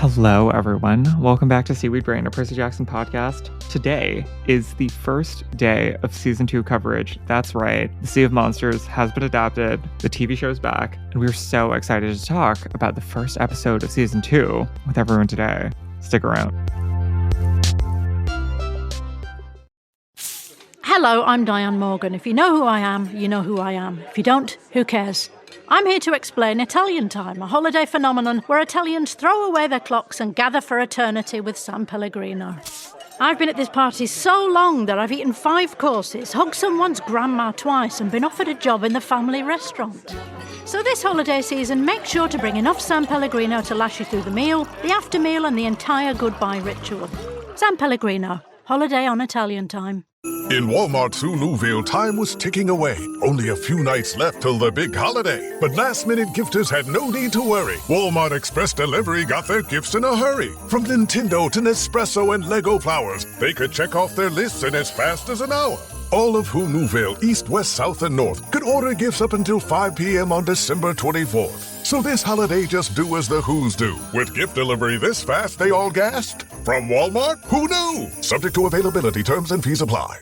Hello, everyone. Welcome back to Seaweed Brain, a Percy Jackson podcast. Today is the first day of Season 2 coverage. That's right. The Sea of Monsters has been adapted. The TV show's back. And we're so excited to talk about the first episode of Season 2 with everyone today. Stick around. Hello, I'm Diane Morgan. If you know who I am, you know who I am. If you don't, who cares? I'm here to explain Italian time, a holiday phenomenon where Italians throw away their clocks and gather for eternity with San Pellegrino. I've been at this party so long that I've eaten 5 courses, hugged someone's grandma twice, and been offered a job in the family restaurant. So this holiday season, make sure to bring enough San Pellegrino to last you through the meal, the after meal, and the entire goodbye ritual. San Pellegrino, holiday on Italian time. In Walmart's Hulu'ville, time was ticking away. Only a few nights left till the big holiday. But last-minute gifters had no need to worry. Walmart Express Delivery got their gifts in a hurry. From Nintendo to Nespresso and Lego Flowers, they could check off their lists in as fast as an hour. All of Hulu'ville, East, West, South, and North, could order gifts up until 5 p.m. on December 24th. So this holiday, just do as the Who's do. With gift delivery this fast, they all gasped. From Walmart? Who knew? Subject to availability, terms and fees apply.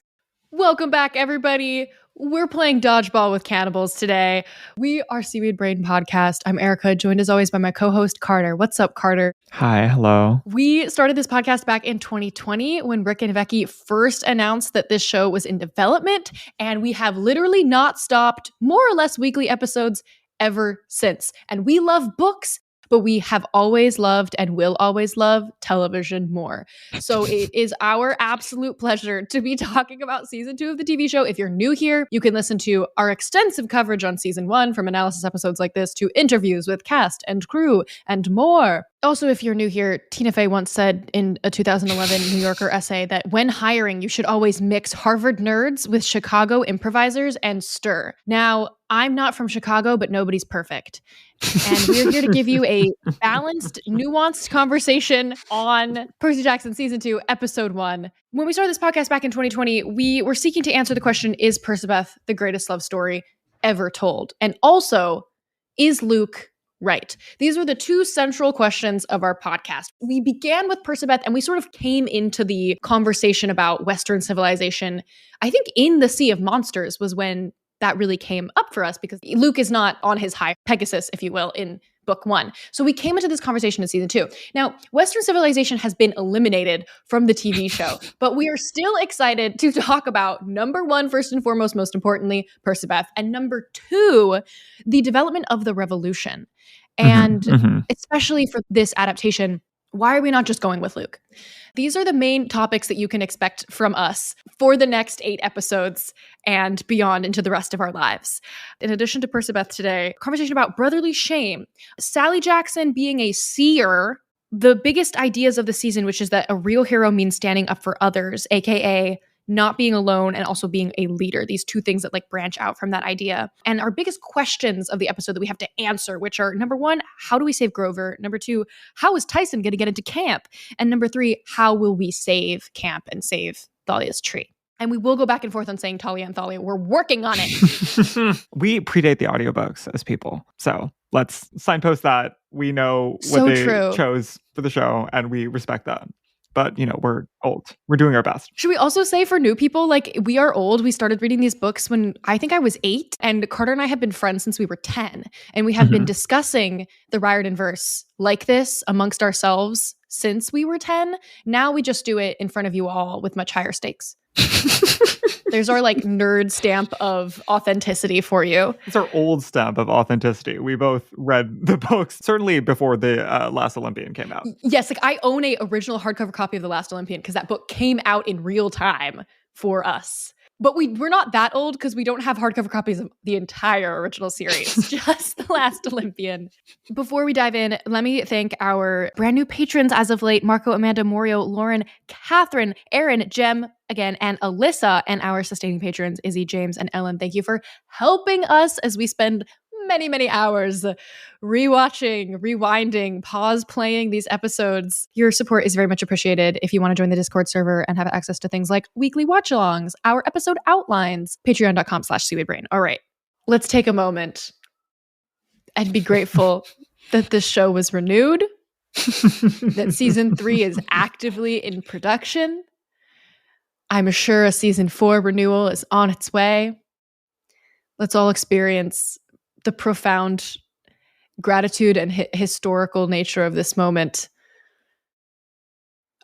Welcome back, everybody. We're playing Dodgeball with Cannibals today. We are Seaweed Brain Podcast. I'm Erica, joined as always by my co-host Carter. What's up, Carter? Hi, hello. We started this podcast back in 2020 when Rick and Becky first announced that this show was in development, and we have literally not stopped more or less weekly episodes ever since. And we love books, but we have always loved and will always love television more. So it is our absolute pleasure to be talking about season 2 of the TV show. If you're new here, you can listen to our extensive coverage on season 1, from analysis episodes like this to interviews with cast and crew and more. Also, if you're new here, Tina Fey once said in a 2011 New Yorker essay that when hiring, you should always mix Harvard nerds with Chicago improvisers and stir. Now, I'm not from Chicago, but nobody's perfect. And we're here to give you a balanced, nuanced conversation on Percy Jackson Season 2, Episode 1. When we started this podcast back in 2020, we were seeking to answer the question, is Percabeth the greatest love story ever told? And also, is Luke right? These were the 2 central questions of our podcast. We began with Percabeth, and we sort of came into the conversation about Western civilization. I think in the Sea of Monsters was when that really came up for us, because Luke is not on his high Pegasus, if you will, in book 1. So we came into this conversation in season 2. Now, Western civilization has been eliminated from the TV show, but we are still excited to talk about number 1, first and foremost, most importantly, Percabeth, and number 2, the development of the revolution. And especially for this adaptation, why are we not just going with Luke? These are the main topics that you can expect from us for the next 8 episodes and beyond into the rest of our lives. In addition to Percabeth today, conversation about brotherly shame, Sally Jackson being a seer, the biggest ideas of the season, which is that a real hero means standing up for others, aka not being alone and also being a leader. These 2 things that like branch out from that idea. And our biggest questions of the episode that we have to answer, which are number 1, how do we save Grover? Number 2, how is Tyson going to get into camp? And number 3, how will we save camp and save Thalia's tree? And we will go back and forth on saying Talia and Thalia. We're working on it. We predate the audiobooks as people. So let's signpost that. We know what they chose for the show, and we respect that. But, you know, we're old. We're doing our best. Should we also say for new people, like, we are old. We started reading these books when I think I was 8, and Carter and I have been friends since we were 10. And we have been discussing the Riordan verse like this amongst ourselves since we were 10. Now we just do it in front of you all with much higher stakes. There's our like nerd stamp of authenticity for you. It's our old stamp of authenticity. We both read the books certainly before the Last Olympian came out. Yes, like I own a original hardcover copy of The Last Olympian because that book came out in real time for us. But we're not that old because we don't have hardcover copies of the entire original series, just The Last Olympian. Before we dive in, let me thank our brand new patrons as of late, Marco, Amanda, Morio, Lauren, Catherine, Aaron, Jem, again, and Alyssa, and our sustaining patrons, Izzy, James, and Ellen. Thank you for helping us as we spend many, many hours rewatching, rewinding, pause playing these episodes. Your support is very much appreciated. If you want to join the Discord server and have access to things like weekly watch-alongs, our episode outlines, patreon.com/seaweedbrain. All right, let's take a moment and be grateful that this show was renewed that season 3 is actively in production. I'm sure a season 4 renewal is on its way. Let's all experience the profound gratitude and historical nature of this moment.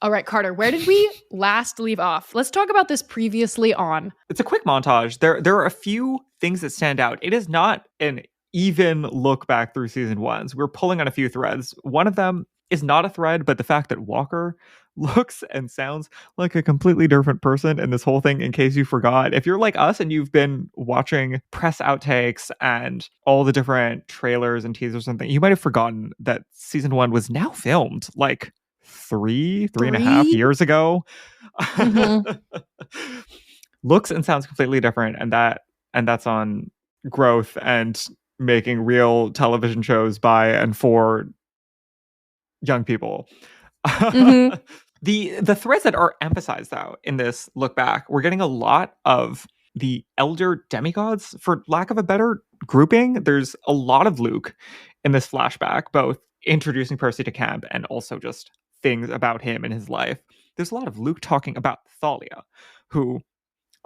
All right, Carter, where did we last leave off? Let's talk about this previously on. It's a quick montage. There are a few things that stand out. It is not an even look back through season 1. So we're pulling on a few threads. One of them is not a thread, but the fact that Walker looks and sounds like a completely different person in this whole thing, in case you forgot. If you're like us and you've been watching press outtakes and all the different trailers and teasers and things, you might have forgotten that season 1 was now filmed like three and a half years ago. Mhm. Looks and sounds completely different, and that's on growth and making real television shows by and for young people. Mhm. The threads that are emphasized, though, in this look back, we're getting a lot of the elder demigods, for lack of a better grouping. There's a lot of Luke in this flashback, both introducing Percy to camp and also just things about him and his life. There's a lot of Luke talking about Thalia, who,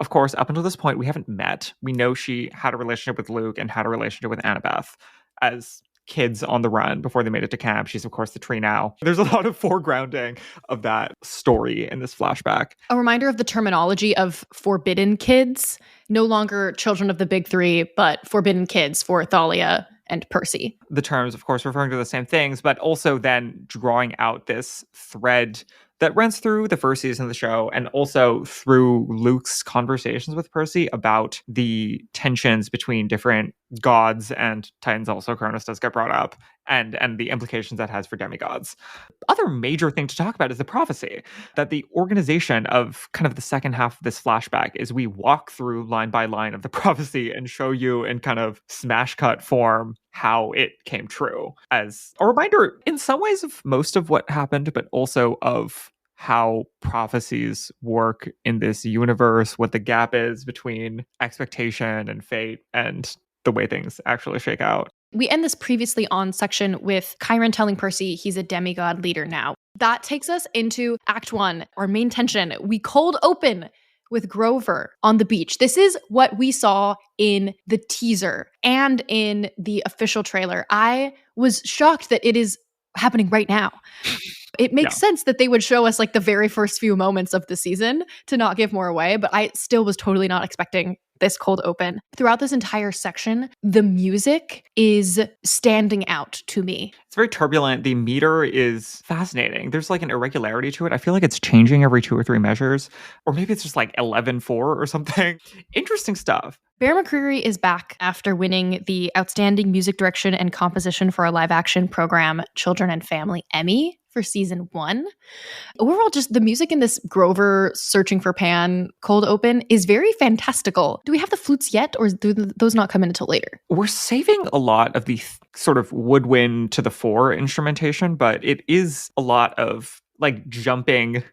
of course, up until this point, we haven't met. We know she had a relationship with Luke and had a relationship with Annabeth as kids on the run before they made it to camp. She's, of course, the tree now. There's a lot of foregrounding of that story in this flashback. A reminder of the terminology of forbidden kids, no longer children of the big three, but forbidden kids for Thalia and Percy. The terms, of course, referring to the same things, but also then drawing out this thread that runs through the first season of the show and also through Luke's conversations with Percy about the tensions between different gods and Titans. Also, Cronus does get brought up, and the implications that has for demigods. Other major thing to talk about is the prophecy, that the organization of kind of the second half of this flashback is we walk through line by line of the prophecy and show you in kind of smash cut form how it came true, as a reminder in some ways of most of what happened, but also of how prophecies work in this universe, what the gap is between expectation and fate, and the way things actually shake out. We end this previously on section with Chiron telling Percy he's a demigod leader now. That takes us into Act 1, our main tension. We cold open with Grover on the beach. This is what we saw in the teaser and in the official trailer. I was shocked that it is happening right now. It makes sense that they would show us like the very first few moments of the season to not give more away, but I still was totally not expecting this cold open. Throughout this entire section, the music is standing out to me. It's very turbulent. The meter is fascinating. There's like an irregularity to it. I feel like it's changing every 2 or 3 measures, or maybe it's just like 11/4 or something. Interesting stuff. Bear McCreary is back after winning the Outstanding Music Direction and Composition for a Live Action Program Children and Family Emmy for season 1. Overall, just the music in this Grover searching for Pan cold open is very fantastical. Do we have the flutes yet, or do those not come in until later? We're saving a lot of the sort of woodwind to the fore instrumentation, but it is a lot of like jumping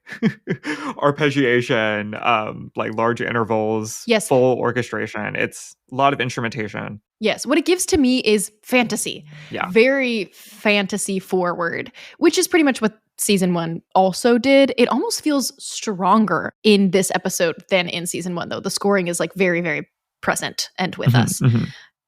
arpeggiation, like large intervals, yes, full orchestration. It's a lot of instrumentation. Yes, what it gives to me is fantasy. Yeah. Very fantasy forward, which is pretty much what season 1 also did. It almost feels stronger in this episode than in season 1, though. The scoring is like very, very present and with us.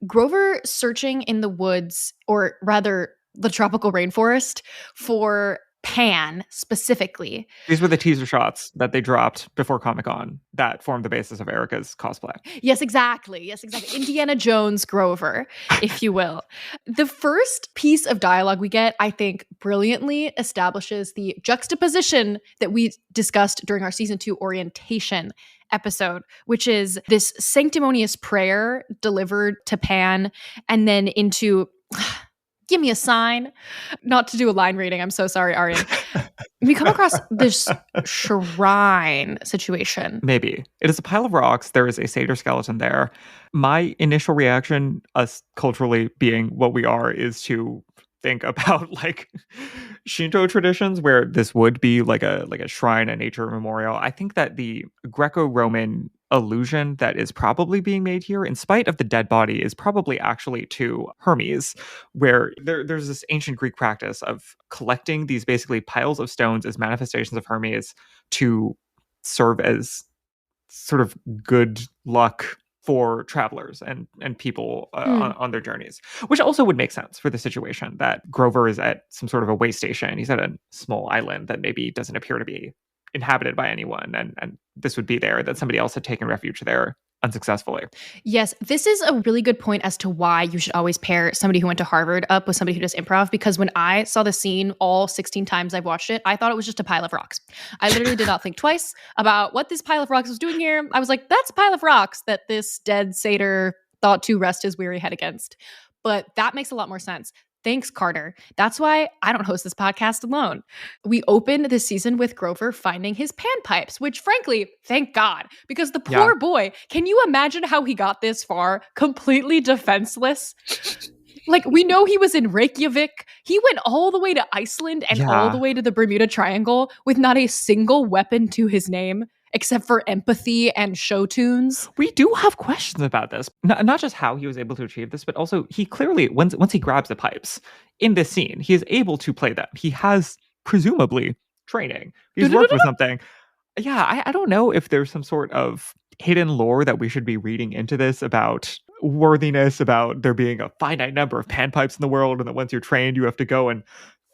Grover searching in the woods, or rather the tropical rainforest, for Pan specifically. These were the teaser shots that they dropped before Comic-Con that formed the basis of Erica's cosplay. Yes, exactly. Indiana Jones Grover, if you will. The first piece of dialogue we get, I think, brilliantly establishes the juxtaposition that we discussed during our season 2 orientation episode, which is this sanctimonious prayer delivered to Pan and then into give me a sign. Not to do a line reading. I'm so sorry, Aryan. We come across this shrine situation. Maybe. It is a pile of rocks. There is a satyr skeleton there. My initial reaction, us culturally being what we are, is to think about like Shinto traditions where this would be like a shrine, a nature memorial. I think that the Greco-Roman allusion that is probably being made here, in spite of the dead body, is probably actually to Hermes, where there's this ancient Greek practice of collecting these basically piles of stones as manifestations of Hermes to serve as sort of good luck for travelers and people on their journeys, which also would make sense for the situation that Grover is at some sort of a way station. He's at a small island that maybe doesn't appear to be inhabited by anyone, and this would be there that somebody else had taken refuge there unsuccessfully. Yes, this is a really good point as to why you should always pair somebody who went to Harvard up with somebody who does improv, because when I saw the scene all 16 times I've watched it, I thought it was just a pile of rocks. I literally did not think twice about what this pile of rocks was doing here. I was like, that's a pile of rocks that this dead satyr thought to rest his weary head against. But that makes a lot more sense. Thanks, Carter. That's why I don't host this podcast alone. We opened this season with Grover finding his panpipes, which frankly, thank God, because the poor boy, can you imagine how he got this far completely defenseless? Like, we know he was in Reykjavik. He went all the way to Iceland and all the way to the Bermuda Triangle with not a single weapon to his name, except for empathy and show tunes. We do have questions about this. Not just how he was able to achieve this, but also he clearly, once he grabs the pipes in this scene, he is able to play them. He has presumably training. He's worked with something. Yeah, I don't know if there's some sort of hidden lore that we should be reading into this about worthiness, about there being a finite number of panpipes in the world, and that once you're trained, you have to go and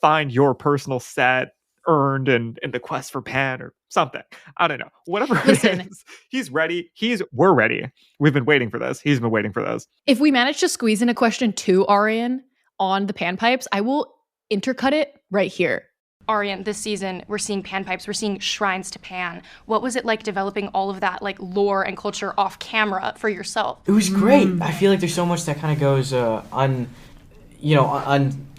find your personal set earned in the quest for Pan or something. I don't know. Whatever it is, he's ready. We're ready. We've been waiting for this. He's been waiting for this. If we manage to squeeze in a question to Aryan on the panpipes, I will intercut it right here. Aryan, this season, we're seeing panpipes, we're seeing shrines to Pan. What was it like developing all of that like lore and culture off camera for yourself? It was great. I feel like there's so much that kind of goes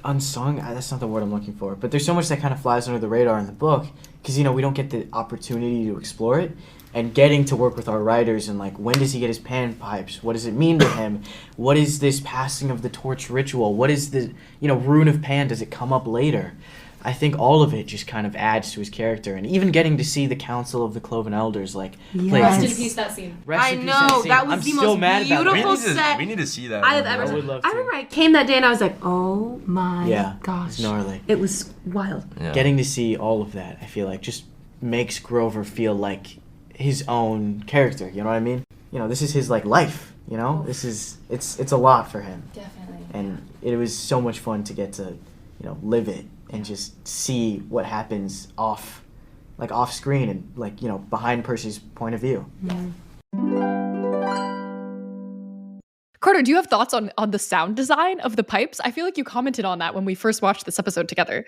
unsung. That's not the word I'm looking for. But there's so much that kind of flies under the radar in the book because, we don't get the opportunity to explore it. And getting to work with our writers and, like, when does he get his panpipes? What does it mean to him? What is this passing of the torch ritual? What is the, rune of Pan? Does it come up later? I think all of it just kind of adds to his character. And even getting to see the Council of the Cloven Elders, play. Rest in peace, that scene. I know, that was the most beautiful set we need to see that. I have ever seen. I remember I came that day and I was like, oh my gosh. It's gnarly. It was wild. Yeah. Getting to see all of that, I feel like, just makes Grover feel like his own character, you know what I mean? This is his, life, it's a lot for him. Definitely. And it was so much fun to get to, live it. And just see what happens off screen and behind Percy's point of view. Carter, do you have thoughts on the sound design of the pipes? I feel like you commented on that when we first watched this episode together.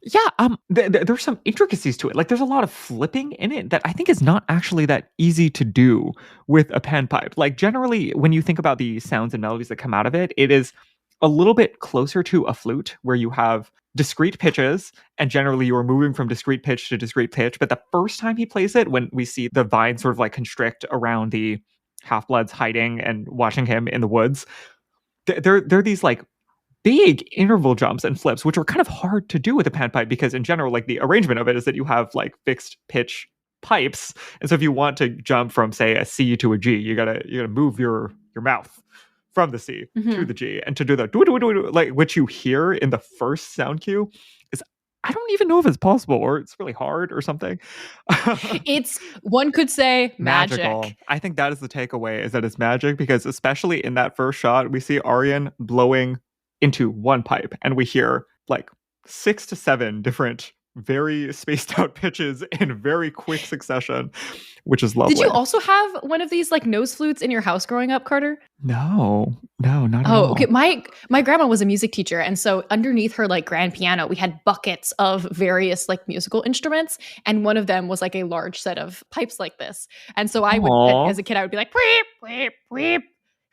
Yeah, there's some intricacies to it. Like, there's a lot of flipping in it that I think is not actually that easy to do with a panpipe. Like, generally, when you think about the sounds and melodies that come out of it, it is a little bit closer to a flute, where you have discrete pitches, and generally you are moving from discrete pitch to discrete pitch. But the first time he plays it, when we see the vine sort of constrict around the half-bloods hiding and watching him in the woods, they're these big interval jumps and flips, which are kind of hard to do with a panpipe, because in general, the arrangement of it is that you have fixed pitch pipes. And so if you want to jump from, say, a C to a G, you gotta move your mouth from the C to the G, and to do the which you hear in the first sound cue is, I don't even know if it's possible, or it's really hard or something. It's, one could say, magical. magic. I think that is the takeaway, is that it's magic, because especially in that first shot, we see Aryan blowing into one pipe, and we hear 6 to 7 different very spaced out pitches in very quick succession, which is lovely. Did you also have one of these nose flutes in your house growing up, Carter? No, not at all. Oh, okay. My grandma was a music teacher, and so underneath her grand piano, we had buckets of various musical instruments, and one of them was a large set of pipes like this. And so I would, as a kid, I would be like, weep, weep, weep,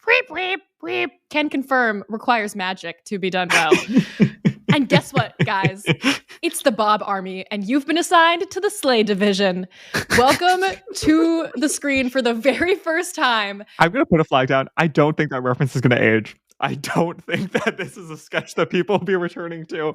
weep, weep, weep. Can confirm, requires magic to be done well. And guess what, guys? It's the Bob Army, and you've been assigned to the Sleigh Division. Welcome to the screen for the very first time. I'm going to put a flag down. I don't think that reference is going to age. I don't think that this is a sketch that people will be returning to.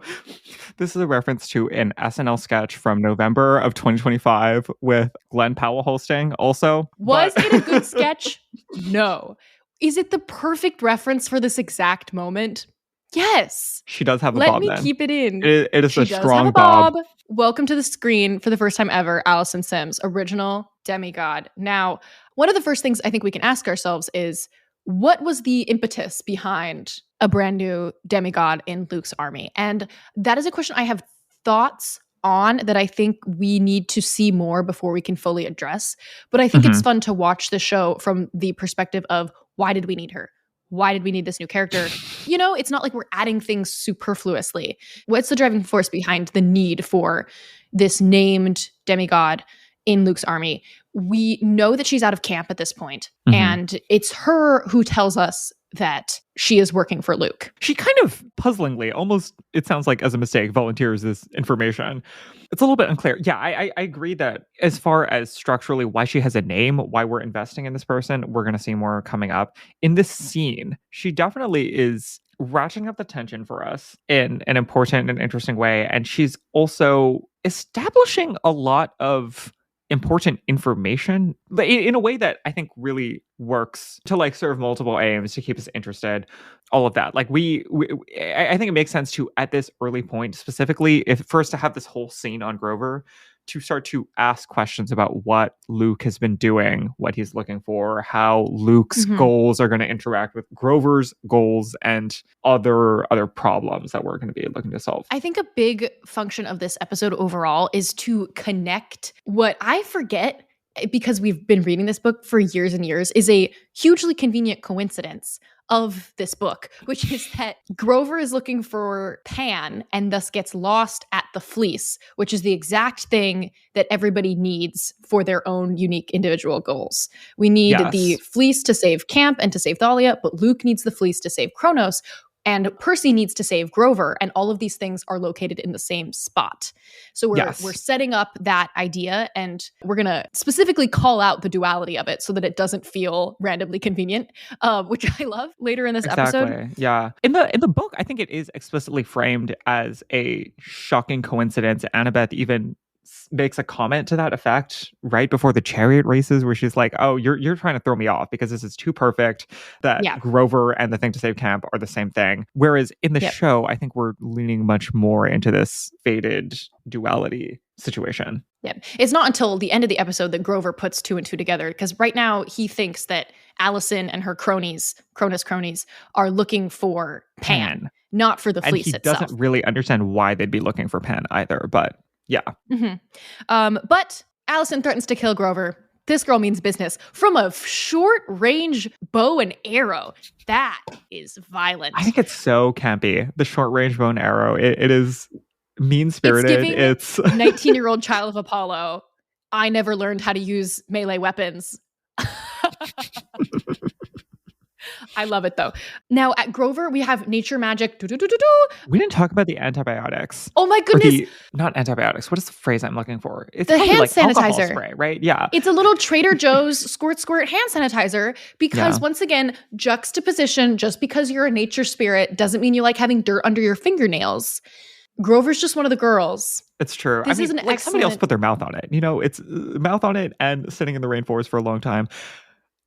This is a reference to an SNL sketch from November of 2025 with Glenn Powell hosting also. Was it a good sketch? No. Is it the perfect reference for this exact moment? Yes. She does have a Let bob me then. keep it in. It is She a does strong have a bob. Welcome to the screen for the first time ever, Allison Sims, original demigod. Now, one of the first things I think we can ask ourselves is, what was the impetus behind a brand new demigod in Luke's army? And that is a question I have thoughts on that I think we need to see more before we can fully address. But I think it's fun to watch the show from the perspective of, why did we need her? Why did we need this new character? You know, it's not like we're adding things superfluously. What's the driving force behind the need for this named demigod in Luke's army? We know that she's out of camp at this point, and it's her who tells us that she is working for Luke. She kind of puzzlingly, almost, it sounds like as a mistake, volunteers this information. It's a little bit unclear. Yeah, I agree that as far as structurally why she has a name, why we're investing in this person, we're going to see more coming up. In this scene, she definitely is ratcheting up the tension for us in an important and interesting way. And she's also establishing a lot of important information in a way that I think really works to like serve multiple aims, to keep us interested, all of that. Like I think it makes sense to, at this early point, specifically, if first to have this whole scene on Grover, to start to ask questions about what Luke has been doing, what he's looking for, how Luke's goals are going to interact with Grover's goals and other problems that we're going to be looking to solve. I think a big function of this episode overall is to connect what I forget, because we've been reading this book for years and years, is a hugely convenient coincidence of this book, which is that Grover is looking for Pan and thus gets lost at the Fleece, which is the exact thing that everybody needs for their own unique individual goals. We need the Fleece to save Camp and to save Thalia, but Luke needs the Fleece to save Kronos, and Percy needs to save Grover, and all of these things are located in the same spot. So we're setting up that idea, and we're going to specifically call out the duality of it so that it doesn't feel randomly convenient, which I love later in this episode. Yeah. In the book, I think it is explicitly framed as a shocking coincidence. Annabeth even makes a comment to that effect right before the chariot races, where she's like, oh, you're trying to throw me off because this is too perfect that Grover and the thing to save Camp are the same thing. Whereas in the show, I think we're leaning much more into this fated duality situation. Yeah. It's not until the end of the episode that Grover puts two and two together, because right now he thinks that Allison and her Cronus cronies, are looking for Pan, not for the Fleece itself. And he doesn't really understand why they'd be looking for Pan either, but yeah. But Allison threatens to kill Grover. This girl means business from a short-range bow and arrow. That is violent. I think it's so campy. The short-range bow and arrow. It is mean-spirited. It's 19-year-old child of Apollo. I never learned how to use melee weapons. I love it, though. Now, at Grover, we have nature magic. We didn't talk about the antibiotics. Oh, my goodness. Not antibiotics. What is the phrase I'm looking for? It's the hand like sanitizer spray, right? Yeah. It's a little Trader Joe's squirt hand sanitizer because, once again, juxtaposition, just because you're a nature spirit doesn't mean you like having dirt under your fingernails. Grover's just one of the girls. It's true. This is an excellent... somebody else put their mouth on it. You know, it's mouth on it and sitting in the rainforest for a long time.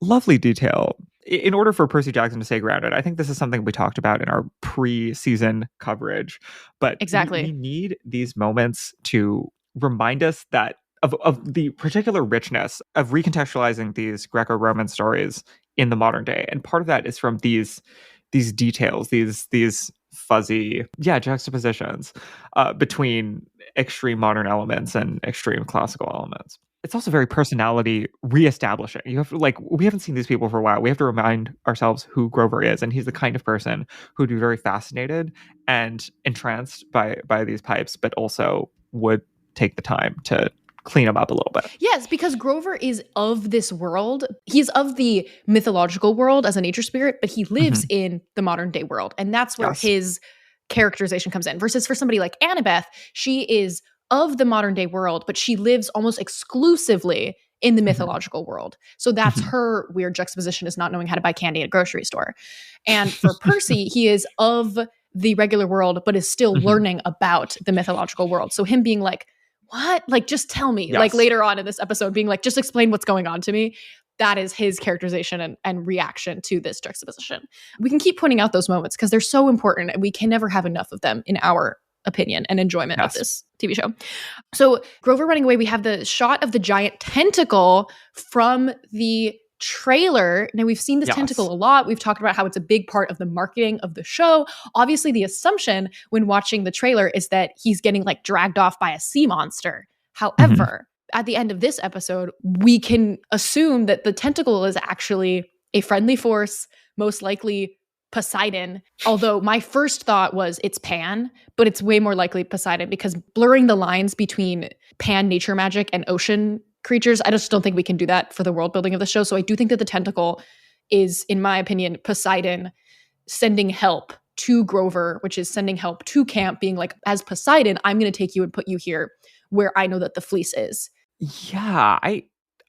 Lovely detail. In order for Percy Jackson to stay grounded, I think this is something we talked about in our pre-season coverage. But we need these moments to remind us that of the particular richness of recontextualizing these Greco-Roman stories in the modern day. And part of that is from these details, these fuzzy juxtapositions between extreme modern elements and extreme classical elements. It's also very personality reestablishing. You have to, we haven't seen these people for a while. We have to remind ourselves who Grover is, and he's the kind of person who'd be very fascinated and entranced by these pipes, but also would take the time to clean them up a little bit. Yes, because Grover is of this world. He's of the mythological world as a nature spirit, but he lives in the modern day world, and that's where his characterization comes in. Versus for somebody like Annabeth, she is of the modern day world, but she lives almost exclusively in the mythological world. So that's her weird juxtaposition, is not knowing how to buy candy at a grocery store. And for Percy, he is of the regular world, but is still learning about the mythological world. So him being like, what? Like, just tell me. Yes. Like later on in this episode being like, just explain what's going on to me. That is his characterization and reaction to this juxtaposition. We can keep pointing out those moments because they're so important and we can never have enough of them in our opinion and enjoyment of this TV show. So Grover running away, we have the shot of the giant tentacle from the trailer. Now we've seen this tentacle a lot. We've talked about how it's a big part of the marketing of the show. Obviously the assumption when watching the trailer is that he's getting like dragged off by a sea monster. However, at the end of this episode, we can assume that the tentacle is actually a friendly force, most likely Poseidon. Although my first thought was it's Pan, but it's way more likely Poseidon because blurring the lines between Pan nature magic and ocean creatures, I just don't think we can do that for the world building of the show. So I do think that the tentacle is, in my opinion, Poseidon sending help to Grover, which is sending help to camp, being like, as Poseidon, I'm going to take you and put you here where I know that the fleece is. Yeah, I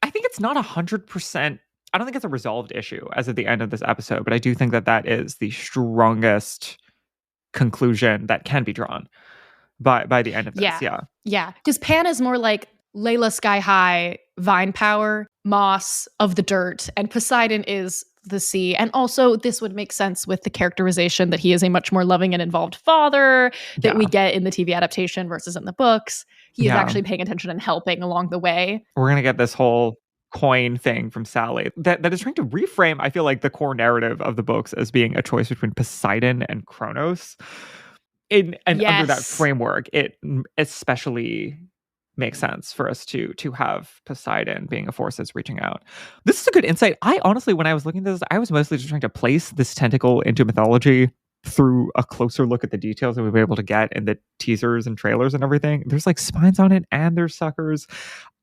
think it's not 100%. I don't think it's a resolved issue as at the end of this episode, but I do think that that is the strongest conclusion that can be drawn by the end of this. Yeah. Because Pan is more like Layla Sky High, Vine Power, Moss of the dirt, and Poseidon is the sea. And also this would make sense with the characterization that he is a much more loving and involved father that we get in the TV adaptation versus in the books. He is actually paying attention and helping along the way. We're going to get this whole coin thing from Sally that is trying to reframe, I feel like, the core narrative of the books as being a choice between Poseidon and Kronos. And under that framework, it especially makes sense for us to have Poseidon being a force that's reaching out. This is a good insight. I honestly, when I was looking at this, I was mostly just trying to place this tentacle into mythology through a closer look at the details that we've been able to get in the teasers and trailers and everything. There's like spines on it and there's suckers.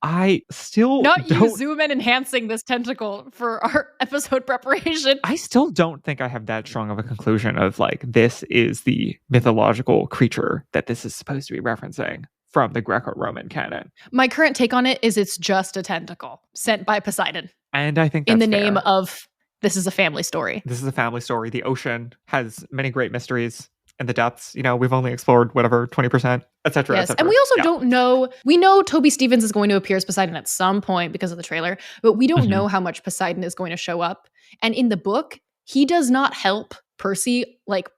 I still you zoom in enhancing this tentacle for our episode preparation. I still don't think I have that strong of a conclusion of like, this is the mythological creature that this is supposed to be referencing from the Greco-Roman canon. My current take on it is it's just a tentacle sent by Poseidon. And I think that's in the fair. name of this is a family story. This is a family story. The ocean has many great mysteries in the depths. You know, we've only explored whatever 20%, etc. Yes, and we also don't know. We know Toby Stephens is going to appear as Poseidon at some point because of the trailer, but we don't know how much Poseidon is going to show up. And in the book, he does not help Percy like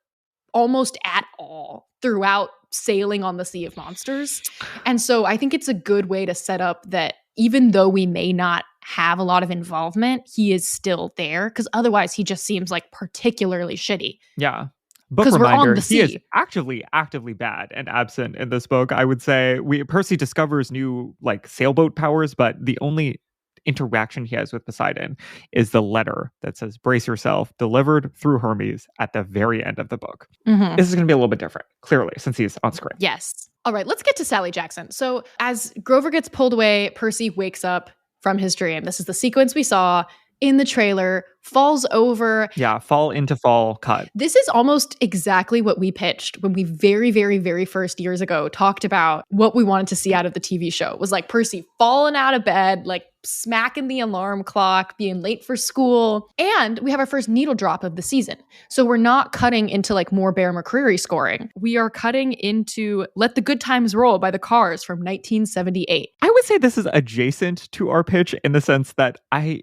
almost at all throughout sailing on the Sea of Monsters. And so I think it's a good way to set up that even though we may not have a lot of involvement, he is still there, because otherwise he just seems like particularly shitty. Yeah. Book reminder, he is actively bad and absent in this book. I would say Percy discovers new like sailboat powers, but the only interaction he has with Poseidon is the letter that says brace yourself, delivered through Hermes at the very end of the book. This is going to be a little bit different, clearly, since he's on screen. Yes. All right, let's get to Sally Jackson. So as Grover gets pulled away, Percy wakes up from his dream. This is the sequence we saw in the trailer, falls over. Yeah, fall into fall cut. This is almost exactly what we pitched when we very, very, very first years ago talked about what we wanted to see out of the TV show. It was like Percy falling out of bed, like smacking the alarm clock, being late for school. And we have our first needle drop of the season. So we're not cutting into like more Bear McCreary scoring. We are cutting into Let the Good Times Roll by the Cars from 1978. I would say this is adjacent to our pitch in the sense that I'm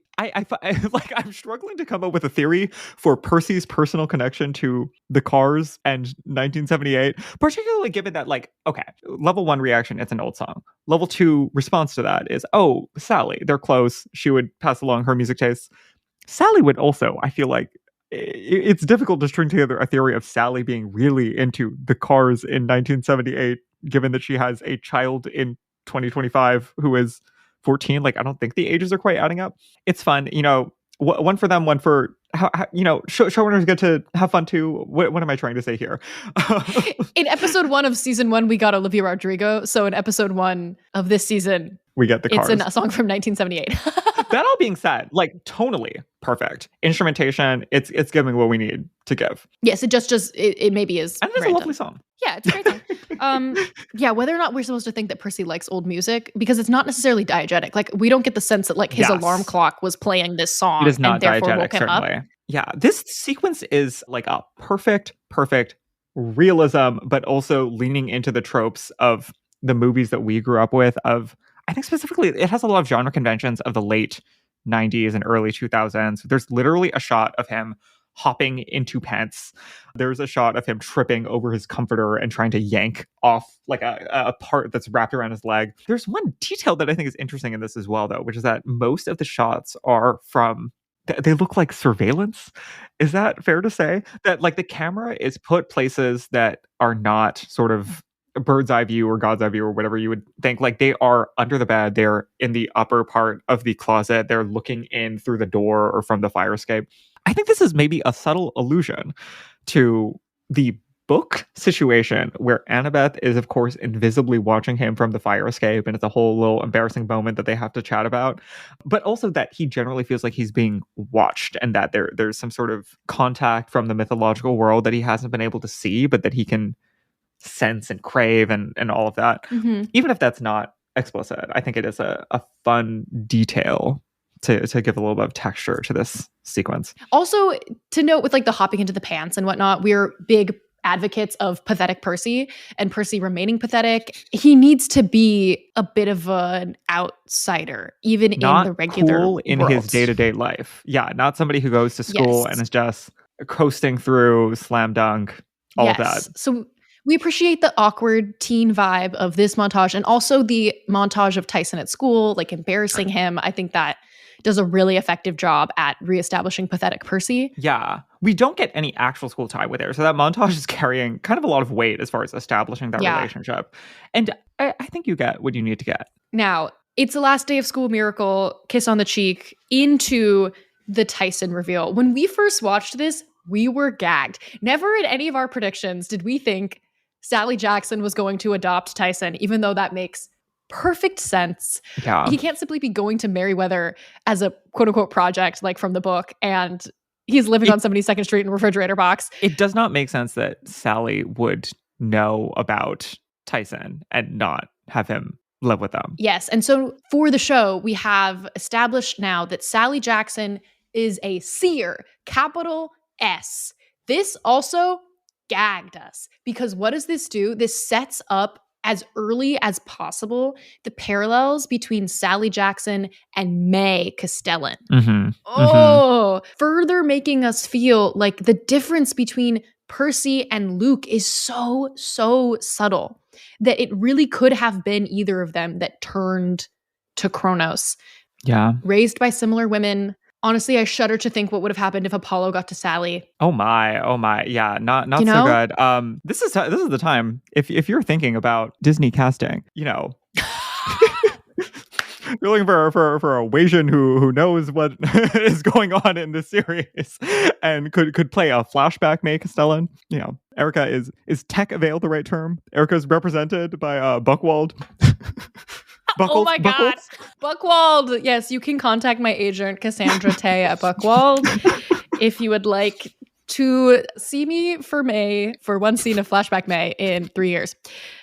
struggling to come up with a theory for Percy's personal connection to the Cars and 1978, particularly given that, like, okay, level 1 reaction, it's an old song. Level 2 response to that is, oh, Sally, they're close. She would pass along her music tastes. Sally would also, I feel like, it's difficult to string together a theory of Sally being really into the Cars in 1978, given that she has a child in 2025 who is 14. Like, I don't think the ages are quite adding up. It's fun, you know, one for them, one for showrunners get to have fun too. What am I trying to say here? In episode 1 of season 1, we got Olivia Rodrigo. So in episode 1 of this season, we get the Cars. It's a song from 1978. That all being said, like, tonally perfect. Instrumentation, it's giving what we need to give. Yes, it maybe is. And it's a lovely song. Yeah, it's a great song. Yeah, whether or not we're supposed to think that Percy likes old music, because it's not necessarily diegetic. Like, we don't get the sense that like his alarm clock was playing this song It is not and therefore diegetic, woke him up. certainly. Yeah, this sequence is like a perfect realism, but also leaning into the tropes of the movies that we grew up with. I think specifically, it has a lot of genre conventions of the late 90s and early 2000s. There's literally a shot of him hopping into pants. There's a shot of him tripping over his comforter and trying to yank off like a part that's wrapped around his leg. There's one detail that I think is interesting in this as well, though, which is that most of the shots are from, they look like surveillance. Is that fair to say? That like the camera is put places that are not sort of a bird's eye view or God's eye view or whatever you would think. Like they are under the bed, they're in the upper part of the closet, they're looking in through the door or from the fire escape. I think this is maybe a subtle allusion to the book situation where Annabeth is, of course, invisibly watching him from the fire escape, and it's a whole little embarrassing moment that they have to chat about. But also that he generally feels like he's being watched, and that there's some sort of contact from the mythological world that he hasn't been able to see, but that he can sense and crave and all of that. Mm-hmm. Even if that's not explicit, I think it is a fun detail to give a little bit of texture to this sequence. Also, to note with like the hopping into the pants and whatnot, we're big advocates of pathetic Percy and Percy remaining pathetic. He needs to be a bit of an outsider, even not in the regular cool in world. his day-to-day life. Yeah, not somebody who goes to school and is just coasting through slam dunk, all of that. So we appreciate the awkward teen vibe of this montage, and also the montage of Tyson at school, like embarrassing him. I think that does a really effective job at reestablishing pathetic Percy. Yeah. We don't get any actual school tie with it. So that montage is carrying kind of a lot of weight as far as establishing that relationship. And I think you get what you need to get. Now, it's the last day of school miracle, kiss on the cheek, into the Tyson reveal. When we first watched this, we were gagged. Never in any of our predictions did we think Sally Jackson was going to adopt Tyson, even though that makes perfect sense. Yeah. He can't simply be going to Merryweather as a quote unquote project like from the book, and he's living on 72nd Street in a refrigerator box. It does not make sense that Sally would know about Tyson and not have him live with them. Yes. And so for the show, we have established now that Sally Jackson is a seer, capital S. This also gagged us, because what does this do? This sets up as early as possible the parallels between Sally Jackson and May Castellan. Further making us feel like the difference between Percy and Luke is so subtle that it really could have been either of them that turned to Kronos. Yeah. Raised by similar women. Honestly, I shudder to think what would have happened if Apollo got to Sally. Oh my. Yeah, not so good. This is the time if you're thinking about Disney casting, you're looking for a Wasian who knows what is going on in this series and could play a flashback May Castellan. Erica is tech avail the right term? Erica's represented by Buckwald. Oh my God. Buckwald. Yes, you can contact my agent, Cassandra Tay at Buckwald, if you would like to see me for May for one scene of Flashback May in 3 years.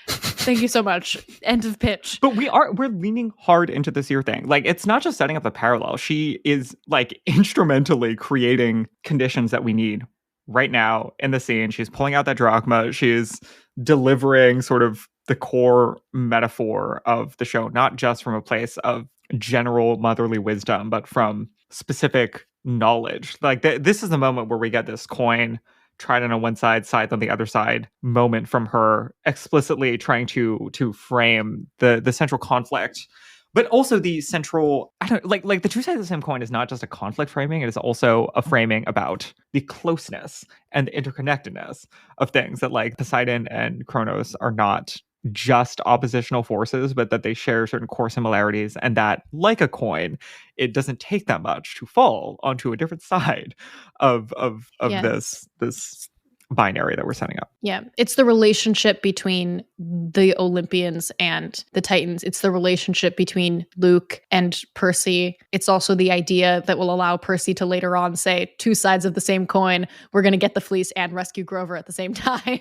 Thank you so much. End of pitch. But we're leaning hard into this year thing. Like, it's not just setting up the parallel. She is like instrumentally creating conditions that we need right now in the scene. She's pulling out that drachma. She's delivering sort of the core metaphor of the show, not just from a place of general motherly wisdom, but from specific knowledge. Like this is the moment where we get this coin, trident on one side, scythe on the other side moment from her, explicitly trying to frame the central conflict, but also the central, like the two sides of the same coin is not just a conflict framing, it is also a framing about the closeness and the interconnectedness of things, that like Poseidon and Kronos are not just oppositional forces, but that they share certain core similarities, and that, like a coin, it doesn't take that much to fall onto a different side of yes. this binary that we're setting up. Yeah, it's the relationship between the Olympians and the Titans. It's the relationship between Luke and Percy. It's also the idea that will allow Percy to later on say, two sides of the same coin, we're going to get the fleece and rescue Grover at the same time.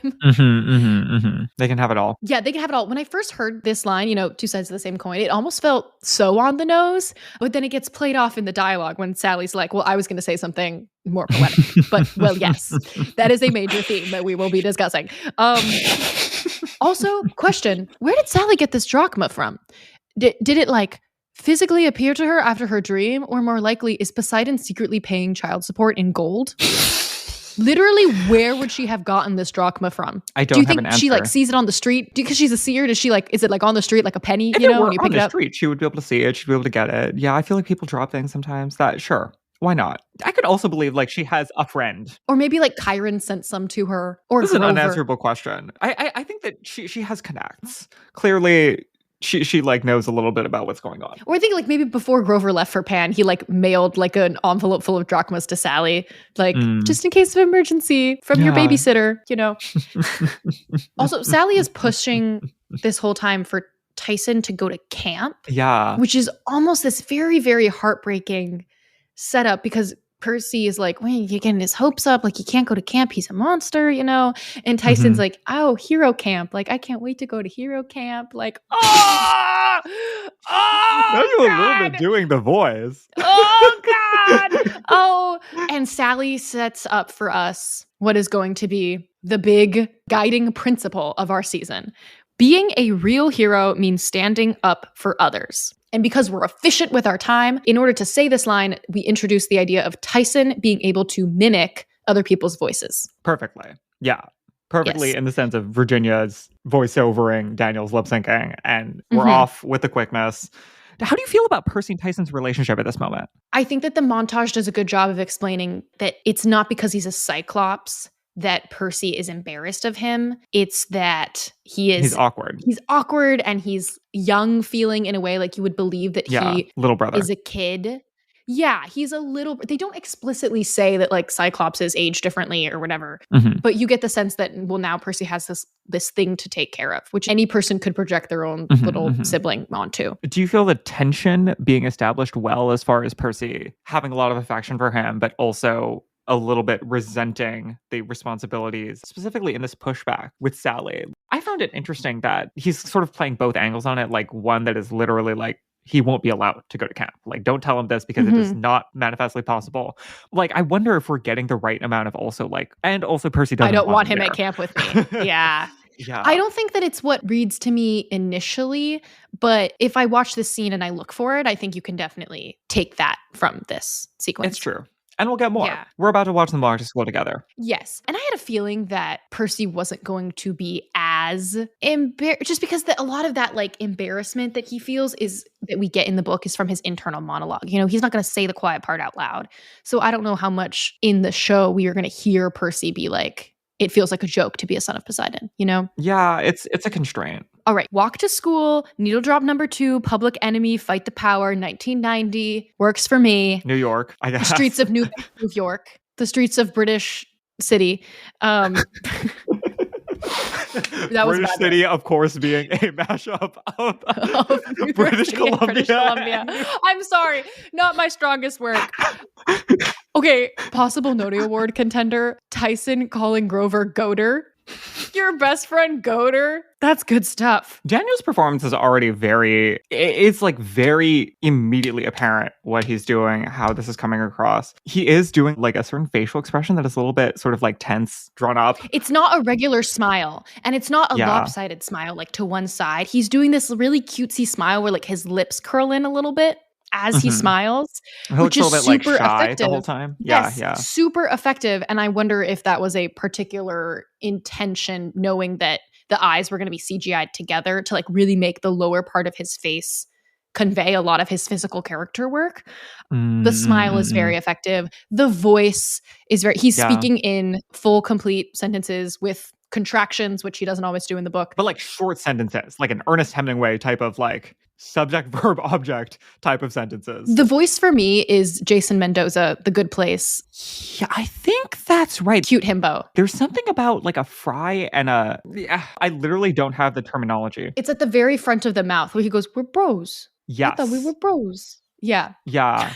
They can have it all. Yeah, they can have it all. When I first heard this line, two sides of the same coin, it almost felt so on the nose, but then it gets played off in the dialogue when Sally's like, well, I was going to say something more poetic, but well, yes, that is a major theme that we will be discussing. Also, question, where did Sally get this drachma from? Did it like physically appear to her after her dream, or more likely is Poseidon secretly paying child support in gold? Literally, where would she have gotten this drachma from? I don't Do you have think an answer. she like sees it on the street? Because she's a seer, does she like, is it like on the street like a penny, If you it know, were when you on pick it the up? street, she would be able to see it. She'd be able to get it. Yeah, I feel like people drop things sometimes. That, sure. Why not? I could also believe like she has a friend. Or maybe like Chiron sent some to her, or This is an Grover. unanswerable question. I think that she has connects. Clearly, she like knows a little bit about what's going on. Or I think like maybe before Grover left for Pan, he like mailed like an envelope full of drachmas to Sally, like just in case of emergency from your Yeah. babysitter, Also, Sally is pushing this whole time for Tyson to go to camp, Yeah. which is almost this very, very heartbreaking setup because Percy is like, wait, you're getting his hopes up. Like, he can't go to camp. He's a monster, And Tyson's like, oh, hero camp. Like, I can't wait to go to hero camp. Like, Now you're a little bit doing the voice. Oh, God. Oh, and Sally sets up for us what is going to be the big guiding principle of our season. Being a real hero means standing up for others. And because we're efficient with our time, in order to say this line, we introduce the idea of Tyson being able to mimic other people's voices. Perfectly. Yeah. Perfectly Yes. in the sense of Virginia's voiceovering, Daniel's lip syncing, and we're off with the quickness. How do you feel about Percy and Tyson's relationship at this moment? I think that the montage does a good job of explaining that it's not because he's a Cyclops that Percy is embarrassed of him. It's that he's awkward. He's awkward and he's young feeling in a way like you would believe that he little brother is a kid. Yeah, he's a little, they don't explicitly say that like Cyclops is aged differently or whatever, but you get the sense that, well, now Percy has this thing to take care of, which any person could project their own little sibling onto. Do you feel the tension being established well as far as Percy having a lot of affection for him, but also a little bit resenting the responsibilities, specifically in this pushback with Sally? I found it interesting that he's sort of playing both angles on it, like one that is literally like, he won't be allowed to go to camp. Like, don't tell him this because it is not manifestly possible. Like, I wonder if we're getting the right amount of also like, and also Percy doesn't I don't want him there. at camp with me. Yeah. Yeah. I don't think that it's what reads to me initially, but if I watch this scene and I look for it, I think you can definitely take that from this sequence. It's true. And we'll get more. Yeah. We're about to watch them all just go together. Yes. And I had a feeling that Percy wasn't going to be as embarrassed, just because a lot of that like embarrassment that he feels is that we get in the book is from his internal monologue. He's not going to say the quiet part out loud. So I don't know how much in the show we are going to hear Percy be like, it feels like a joke to be a son of Poseidon, Yeah, it's a constraint. All right. Walk to School, Needle Drop #2, Public Enemy, Fight the Power, 1990. Works for me. New York, I guess. The streets of New York. The streets of British City. That was British bad. City, of course, being a mashup of British Columbia. I'm sorry. Not my strongest work. Okay. Possible Noti Award contender. Tyson calling Grover Goater. Your best friend Goater? That's good stuff. Daniel's performance is already it's like very immediately apparent what he's doing, how this is coming across. He is doing like a certain facial expression that is a little bit sort of like tense, drawn up. It's not a regular smile, and it's not a lopsided smile like to one side. He's doing this really cutesy smile where like his lips curl in a little bit as he smiles, which is a little bit super like shy effective the whole time. Yes, Yeah. super effective. And I wonder if that was a particular intention, knowing that the eyes were going to be CGI'd together to like really make the lower part of his face convey a lot of his physical character work. The smile is very effective. The voice is he's speaking in full, complete sentences with contractions, which he doesn't always do in the book. But like short sentences, like an Ernest Hemingway type of like subject, verb, object type of sentences. The voice for me is Jason Mendoza, The Good Place. Yeah, I think that's right. Cute himbo. There's something about like a fry and a... Yeah, I literally don't have the terminology. It's at the very front of the mouth where he goes, we're bros. Yes. I thought we were bros. Yeah. Yeah.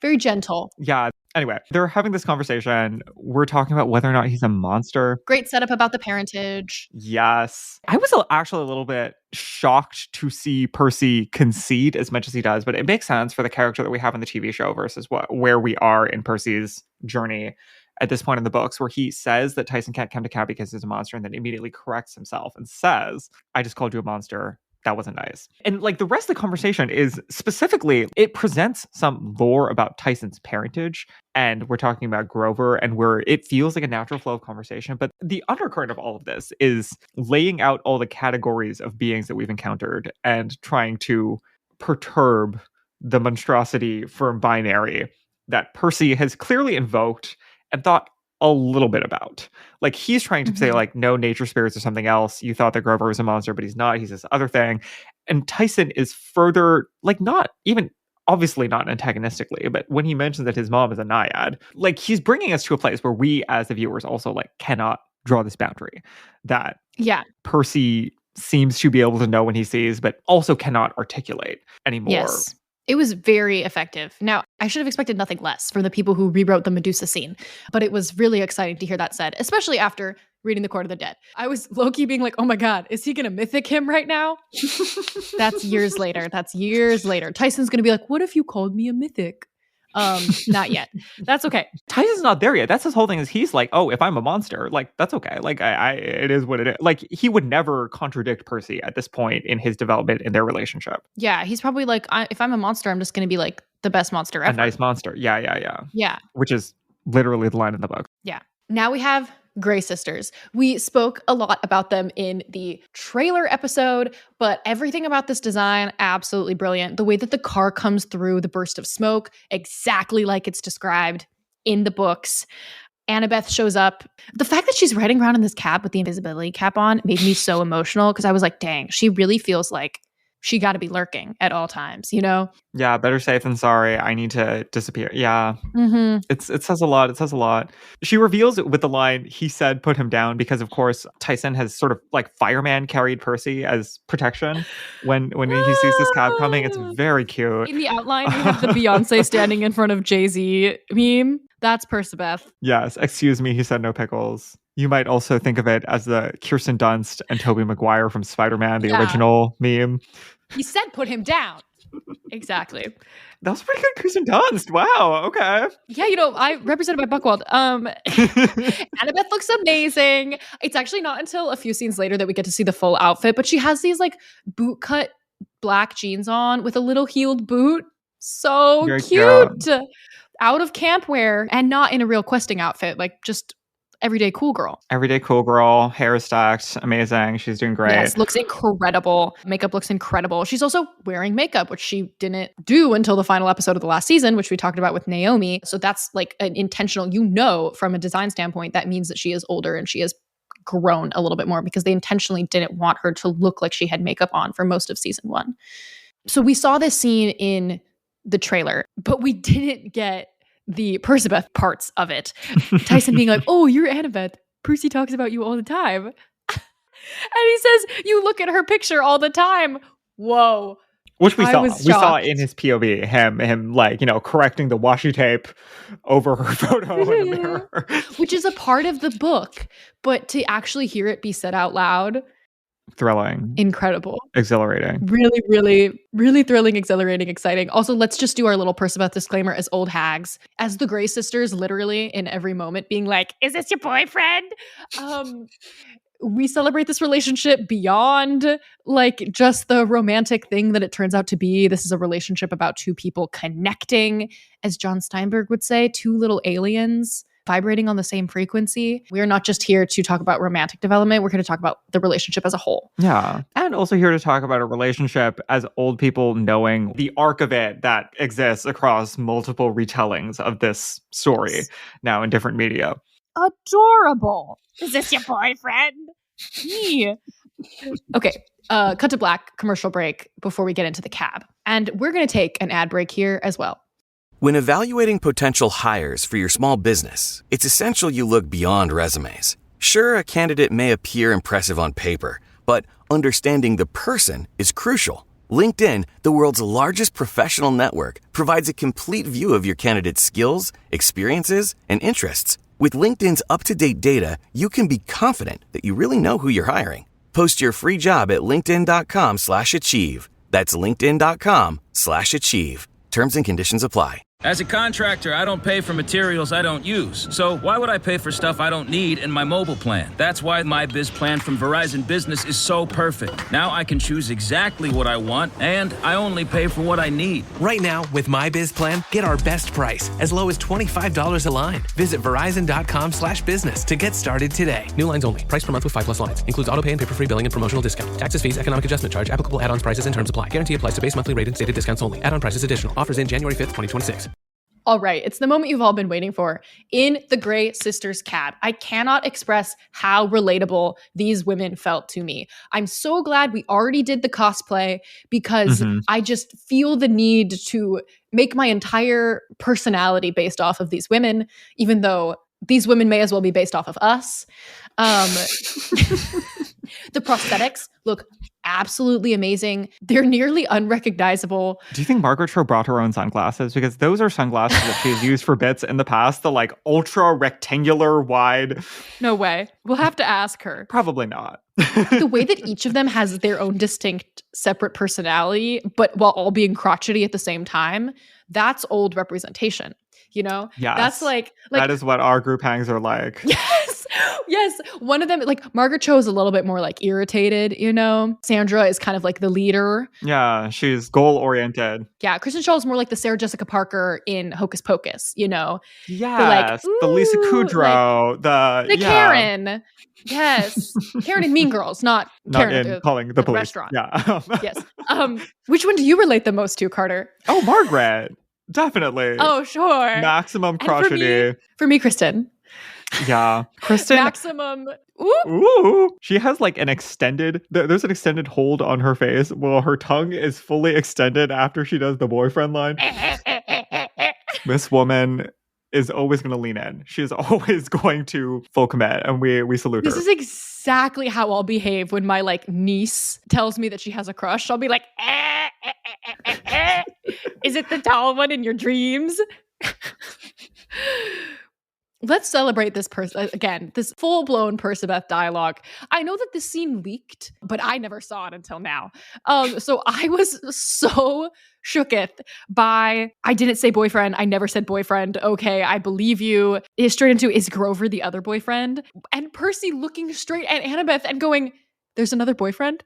Very gentle. Yeah. Anyway, they're having this conversation. We're talking about whether or not he's a monster. Great setup about the parentage. Yes. I was actually a little bit shocked to see Percy concede as much as he does, but it makes sense for the character that we have in the TV show versus where we are in Percy's journey at this point in the books, where he says that Tyson can't come to camp because he's a monster and then immediately corrects himself and says, I just called you a monster. That wasn't nice. And like the rest of the conversation is specifically, it presents some lore about Tyson's parentage. And we're talking about Grover and where it feels like a natural flow of conversation. But the undercurrent of all of this is laying out all the categories of beings that we've encountered and trying to perturb the monstrosity from binary that Percy has clearly invoked and thought a little bit about. Like he's trying to say like, no, nature spirits or something else. You thought that Grover was a monster, but he's not. He's this other thing. And Tyson is further, like not even, obviously not antagonistically, but when he mentions that his mom is a naiad, like he's bringing us to a place where we as the viewers also like cannot draw this boundary that Percy seems to be able to know when he sees, but also cannot articulate anymore. Yes. It was very effective. Now, I should have expected nothing less from the people who rewrote the Medusa scene, but it was really exciting to hear that said, especially after reading The Court of the Dead. I was low-key being like, oh my God, is he going to mythic him right now? That's years later. Tyson's going to be like, what if you called me a mythic? Not yet. That's okay. Tyson's not there yet. That's his whole thing is he's like, oh, if I'm a monster, like that's okay. Like I it is what it is. Like he would never contradict Percy at this point in his development in their relationship. Yeah, he's probably like, if I'm a monster, I'm just going to be like the best monster ever. A nice monster. Yeah. Yeah. Which is literally the line in the book. Yeah. Now we have Grey sisters. We spoke a lot about them in the trailer episode, but everything about this design, absolutely brilliant. The way that the car comes through the burst of smoke, exactly like it's described in the books. Annabeth shows up. The fact that she's riding around in this cab with the invisibility cap on made me so emotional because I was like, dang, she really feels like she got to be lurking at all times, you know? Yeah, better safe than sorry. I need to disappear. Yeah. It says a lot. It says a lot. She reveals it with the line, he said put him down, because of course Tyson has sort of like fireman carried Percy as protection when he sees this cab coming. It's very cute. In the outline, we have the Beyonce standing in front of Jay-Z meme. That's Percabeth. Yes. Excuse me, he said no pickles. You might also think of it as the Kirsten Dunst and Tobey Maguire from Spider-Man, the original meme. He said put him down. Exactly. That was pretty good, Kirsten Dunst. Wow, okay. Yeah, you know, I represented by Buckwald. Annabeth looks amazing. It's actually not until a few scenes later that we get to see the full outfit, but she has these like boot-cut black jeans on with a little heeled boot. So very cute. Out of camp wear and not in a real questing outfit, like just everyday cool girl. Everyday cool girl, hair is stacked, amazing. She's doing great. Yes, looks incredible. Makeup looks incredible. She's also wearing makeup, which she didn't do until the final episode of the last season, which we talked about with Naomi. So that's like an intentional, you know, from a design standpoint, that means that she is older and she has grown a little bit more because they intentionally didn't want her to look like she had makeup on for most of season 1. So we saw this scene in the trailer, but we didn't get the Percabeth parts of it. Tyson being like, oh, you're Annabeth. Percy talks about you all the time. And he says, you look at her picture all the time. Whoa. Which we saw. We saw in his POV, him like, you know, correcting the washi tape over her photo in the mirror. Which is a part of the book. But to actually hear it be said out loud, thrilling. Incredible. Exhilarating. Really, really, really thrilling, exhilarating, exciting. Also, let's just do our little Percabeth disclaimer as old hags. As the Grey sisters, literally in every moment being like, is this your boyfriend? We celebrate this relationship beyond like just the romantic thing that it turns out to be. This is a relationship about two people connecting, as John Steinberg would say, two little aliens vibrating on the same frequency. We are not just here to talk about romantic development. We're here to talk about the relationship as a whole. Yeah. And also here to talk about a relationship as old people knowing the arc of it that exists across multiple retellings of this story now in different media. Adorable. Is this your boyfriend? Okay, cut to black, commercial break before we get into the cab. And we're going to take an ad break here as well. When evaluating potential hires for your small business, it's essential you look beyond resumes. Sure, a candidate may appear impressive on paper, but understanding the person is crucial. LinkedIn, the world's largest professional network, provides a complete view of your candidate's skills, experiences, and interests. With LinkedIn's up-to-date data, you can be confident that you really know who you're hiring. Post your free job at linkedin.com/achieve. That's linkedin.com/achieve. Terms and conditions apply. As a contractor, I don't pay for materials I don't use. So why would I pay for stuff I don't need in my mobile plan? That's why my Biz Plan from Verizon Business is so perfect. Now I can choose exactly what I want, and I only pay for what I need. Right now, with my Biz Plan, get our best price, as low as $25 a line. Visit verizon.com/business to get started today. New lines only. Price per month with 5+ lines. Includes auto pay and paper-free billing and promotional discount. Taxes, fees, economic adjustment charge. Applicable add-ons, prices, and terms apply. Guarantee applies to base monthly rate and stated discounts only. Add-on prices additional. Offers in January 5th, 2026. All right, it's the moment you've all been waiting for. In the Grey Sisters cab, I cannot express how relatable these women felt to me. I'm so glad we already did the cosplay because I just feel the need to make my entire personality based off of these women, even though these women may as well be based off of us. The prosthetics look absolutely amazing. They're nearly unrecognizable. Do you think Margaret Cho brought her own sunglasses? Because those are sunglasses that she's used for bits in the past, the like ultra rectangular wide. No way. We'll have to ask her. Probably not. The way that each of them has their own distinct separate personality, but while all being crotchety at the same time, that's old representation. You know? Yes. That's like that is what our group hangs are like. Yes. Yes. One of them, like Margaret Cho is a little bit more like irritated, you know? Sandra is kind of like the leader. Yeah, she's goal oriented. Yeah. Kristen Shaw is more like the Sarah Jessica Parker in Hocus Pocus, you know? Yes. The Lisa Kudrow. Like, the Karen. Yes. Karen in Mean Girls, not Karen in calling the police. Restaurant. Yeah. Yes. Which one do you relate the most to, Carter? Oh, Margaret. Definitely. Oh, sure. Maximum crotchety. For me, Kristen. Yeah. Kristen. Maximum. Ooh. She has like an extended, there's an extended hold on her face while her tongue is fully extended after she does the boyfriend line. This woman is always going to lean in. She is always going to full commit, and we salute her. This is exactly how I'll behave when my like niece tells me that she has a crush. I'll be like, is it the tall one in your dreams? Let's celebrate this again, this full-blown Percabeth dialogue. I know that this scene leaked, but I never saw it until now. So I was so shooketh by, I didn't say boyfriend, I never said boyfriend, okay, I believe you. Is straight into, is Grover the other boyfriend? And Percy looking straight at Annabeth and going, there's another boyfriend?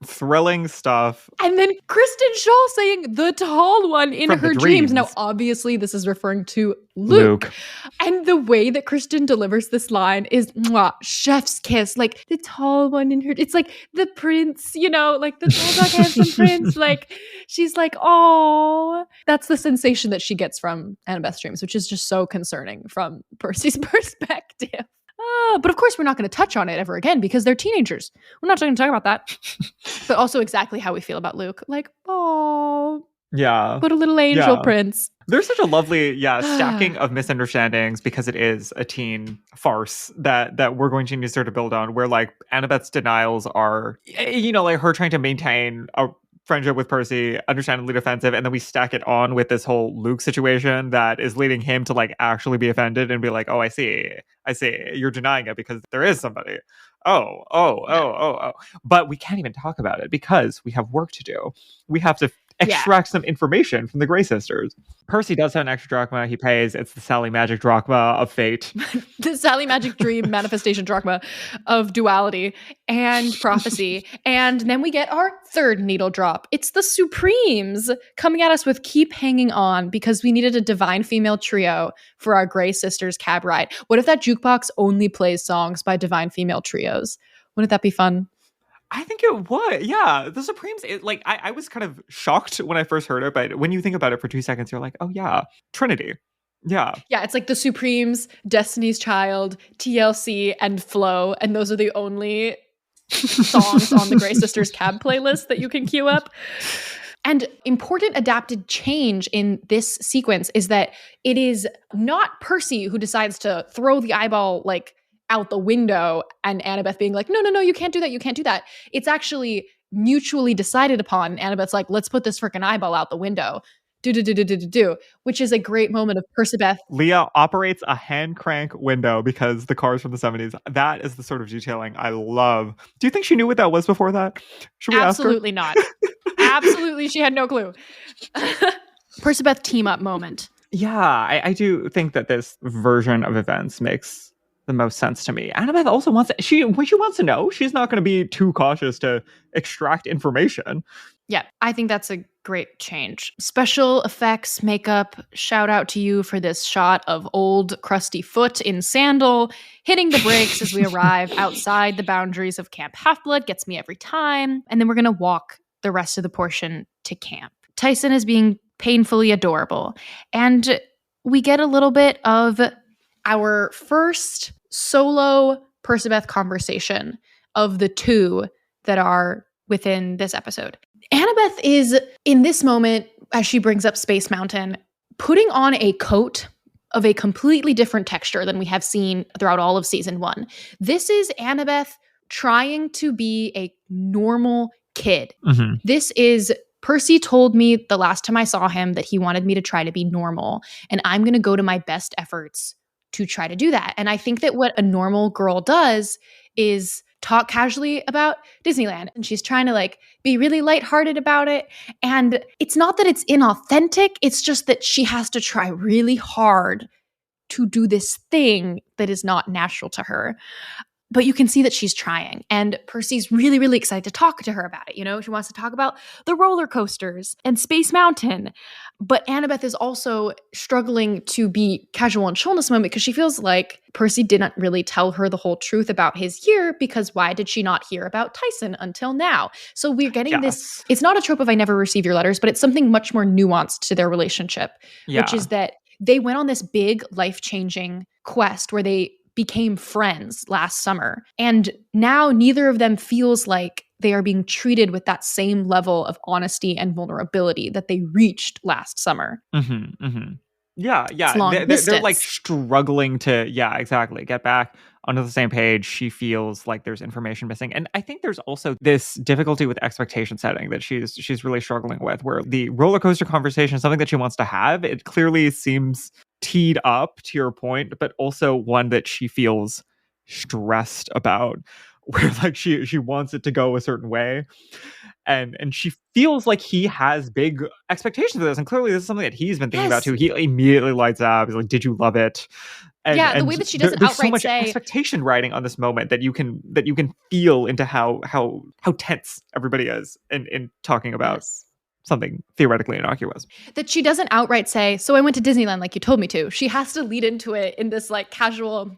Thrilling stuff. And then Kristen Shaw saying the tall one in From her the dreams. dreams. Now, obviously, this is referring to Luke. And the way that Kristen delivers this line is mwah, chef's kiss. Like the tall one in her. It's like the prince, you know, like the tall, dark, handsome prince. Like she's like, oh, that's the sensation that she gets from Annabeth's dreams, which is just so concerning from Percy's perspective. But of course, we're not going to touch on it ever again because they're teenagers. We're not going to talk about that. But also exactly how we feel about Luke. Like, oh, yeah. What a little angel prince. There's such a lovely, stacking of misunderstandings because it is a teen farce that we're going to need to build on, where like Annabeth's denials are, you know, like her trying to maintain a friendship with Percy, understandably defensive, and then we stack it on with this whole Luke situation that is leading him to like actually be offended and be like, oh, I see, you're denying it because there is somebody. Oh. But we can't even talk about it because we have work to do. We have to extract some information from the Grey Sisters. Percy does have an extra drachma. He pays. It's the Sally Magic drachma of fate. The Sally Magic dream manifestation drachma of duality and prophecy. And then we get our third needle drop. It's the Supremes coming at us with Keep Hanging On because we needed a divine female trio for our Grey Sisters cab ride. What if that jukebox only plays songs by divine female trios? Wouldn't that be fun? I think it would. Yeah. The Supremes, I was kind of shocked when I first heard it, but when you think about it for 2 seconds, you're like, oh yeah, Trinity. Yeah. Yeah, it's like the Supremes, Destiny's Child, TLC, and Flow, and those are the only songs on the Grey Sisters cab playlist that you can queue up. And important adapted change in this sequence is that it is not Percy who decides to throw the eyeball like out the window and Annabeth being like, no, you can't do that. You can't do that. It's actually mutually decided upon. Annabeth's like, let's put this freaking eyeball out the window. Do, which is a great moment of Percabeth. Leah operates a hand crank window because the cars from the 70s. That is the sort of detailing I love. Do you think she knew what that was before that? Should we Absolutely ask her? not. Absolutely, she had no clue. Percabeth team up moment. Yeah, I do think that this version of events makes the most sense to me. Annabeth also wants she wants to know. She's not going to be too cautious to extract information. Yeah, I think that's a great change. Special effects, makeup, shout out to you for this shot of old crusty foot in sandal hitting the brakes as we arrive outside the boundaries of Camp Half-Blood. Gets me every time. And then we're going to walk the rest of the portion to camp. Tyson is being painfully adorable. And we get a little bit of our first solo Percabeth conversation of the two that are within this episode. Annabeth is, in this moment, as she brings up Space Mountain, putting on a coat of a completely different texture than we have seen throughout all of season 1. This is Annabeth trying to be a normal kid. Mm-hmm. This is, Percy told me the last time I saw him that he wanted me to try to be normal, and I'm going to go to my best efforts to try to do that. And I think that what a normal girl does is talk casually about Disneyland, and she's trying to like be really lighthearted about it. And it's not that it's inauthentic, it's just that she has to try really hard to do this thing that is not natural to her. But you can see that she's trying. And Percy's really, really excited to talk to her about it. You know, she wants to talk about the roller coasters and Space Mountain. But Annabeth is also struggling to be casual and chill in this moment because she feels like Percy didn't really tell her the whole truth about his year, because why did she not hear about Tyson until now? So we're getting this, it's not a trope of I never receive your letters, but it's something much more nuanced to their relationship, which is that they went on this big life-changing quest where they became friends last summer. And now neither of them feels like they are being treated with that same level of honesty and vulnerability that they reached last summer. Mm-hmm, mm-hmm. Yeah. They're like struggling to, get back onto the same page. She feels like there's information missing. And I think there's also this difficulty with expectation setting that she's really struggling with, where the roller coaster conversation is something that she wants to have. It clearly seems teed up, to your point, but also one that she feels stressed about, where like she wants it to go a certain way. And she feels like he has big expectations for this. And clearly this is something that he's been thinking about too. He immediately lights up. He's like, did you love it? And the way that she doesn't there's outright so much say expectation writing on this moment that you can feel into how tense everybody is in talking about something theoretically innocuous. That she doesn't outright say, so I went to Disneyland like you told me to. She has to lead into it in this like casual,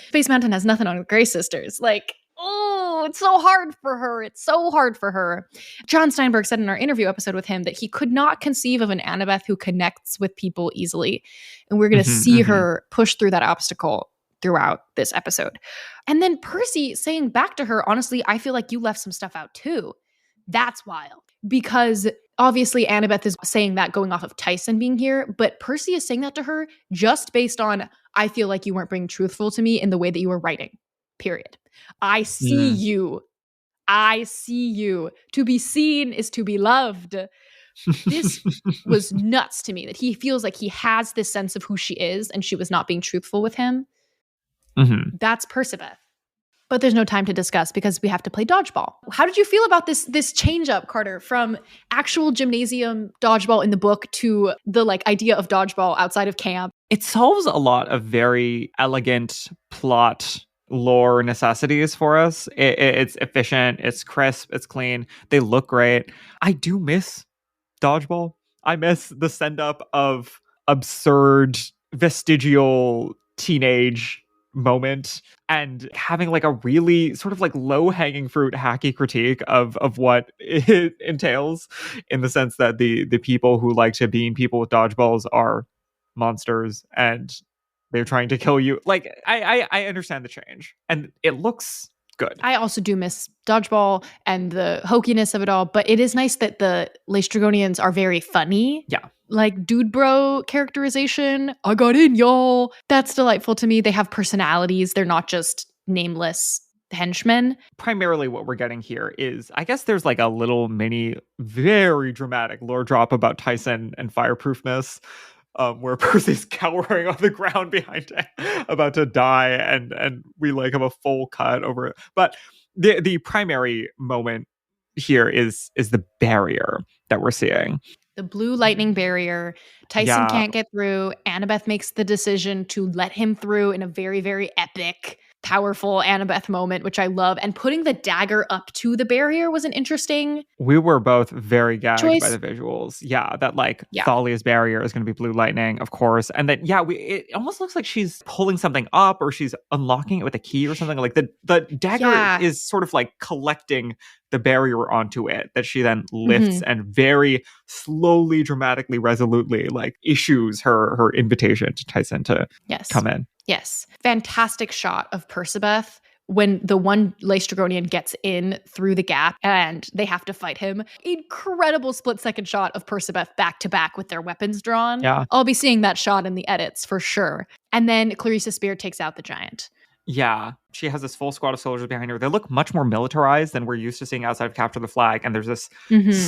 Space Mountain has nothing on Grey Sisters. Like, oh, it's so hard for her. It's so hard for her. John Steinberg said in our interview episode with him that he could not conceive of an Annabeth who connects with people easily. And we're going to see her push through that obstacle throughout this episode. And then Percy saying back to her, honestly, I feel like you left some stuff out too. That's wild. Because obviously Annabeth is saying that going off of Tyson being here, but Percy is saying that to her just based on, I feel like you weren't being truthful to me in the way that you were writing, period. I see you. I see you. To be seen is to be loved. This was nuts to me, that he feels like he has this sense of who she is and she was not being truthful with him. Mm-hmm. That's Percabeth. But there's no time to discuss because we have to play dodgeball. How did you feel about this change up, Carter, from actual gymnasium dodgeball in the book to the like idea of dodgeball outside of camp? It solves a lot of very elegant plot lore necessities for us. It's efficient, it's crisp, it's clean. They look great. I do miss dodgeball. I miss the send up of absurd vestigial teenage moment and having like a really sort of like low-hanging fruit hacky critique of what it entails, in the sense that the people who like to beam people with dodgeballs are monsters and they're trying to kill you. Like, I understand the change, and it looks good. I also do miss Dodgeball and the hokiness of it all, but it is nice that the Laestrygonians are very funny. Yeah. Like dude bro characterization. I got in, y'all. That's delightful to me. They have personalities. They're not just nameless henchmen. Primarily what we're getting here is, I guess there's like a little mini, very dramatic lore drop about Tyson and fireproofness. Where Percy's cowering on the ground behind him, about to die, and we like have a full cut over it. But the primary moment here is the barrier that we're seeing. The blue lightning barrier. Tyson can't get through. Annabeth makes the decision to let him through in a very, very epic, powerful Annabeth moment, which I love. And putting the dagger up to the barrier was an interesting We were both very gagged choice. by the visuals. Yeah, that like Thalia's barrier is going to be blue lightning, of course. And then, it almost looks like she's pulling something up or she's unlocking it with a key or something. Like the dagger is sort of like collecting the barrier onto it that she then lifts and very slowly, dramatically, resolutely like issues her invitation to Tyson to come in. Yes. Fantastic shot of Percabeth when the one Laestrygonian gets in through the gap and they have to fight him. Incredible split-second shot of Percabeth back to back with their weapons drawn. Yeah. I'll be seeing that shot in the edits for sure. And then Clarissa's spear takes out the giant. Yeah, she has this full squad of soldiers behind her. They look much more militarized than we're used to seeing outside of Capture the Flag. And there's this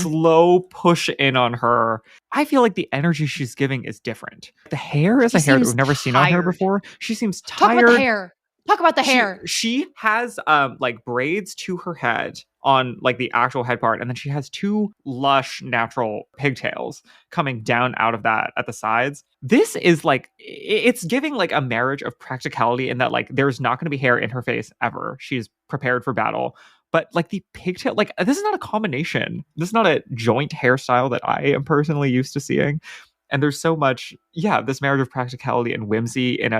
slow push in on her. I feel like the energy she's giving is different. The hair is a hair that we've never seen on her before. She seems tired. Talk about the hair. Talk about the hair. She has like braids to her head on like the actual head part, and then she has two lush natural pigtails coming down out of that at the sides. This is like, it's giving like a marriage of practicality in that like there's not going to be hair in her face ever. She's prepared for battle. But like the pigtail, like this is not a combination. This is not a joint hairstyle that I am personally used to seeing. And there's so much, this marriage of practicality and whimsy in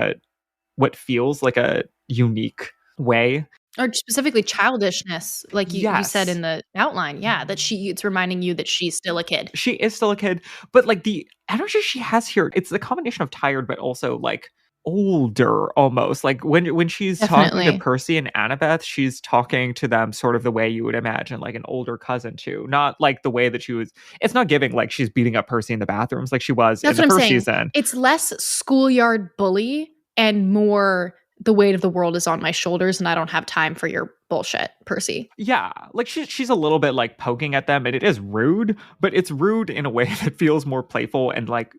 what feels like a unique way. Or specifically childishness, like you said in the outline. Yeah, that it's reminding you that she's still a kid. She is still a kid, but like the energy she has here, it's the combination of tired, but also like older almost. Like when she's talking to Percy and Annabeth, she's talking to them sort of the way you would imagine like an older cousin too. Not like the way that she was, it's not giving like she's beating up Percy in the bathrooms like she was in the first season. It's less schoolyard bully and more the weight of the world is on my shoulders and I don't have time for your bullshit, Percy. Yeah, like she's a little bit like poking at them, and it is rude, but it's rude in a way that feels more playful, and like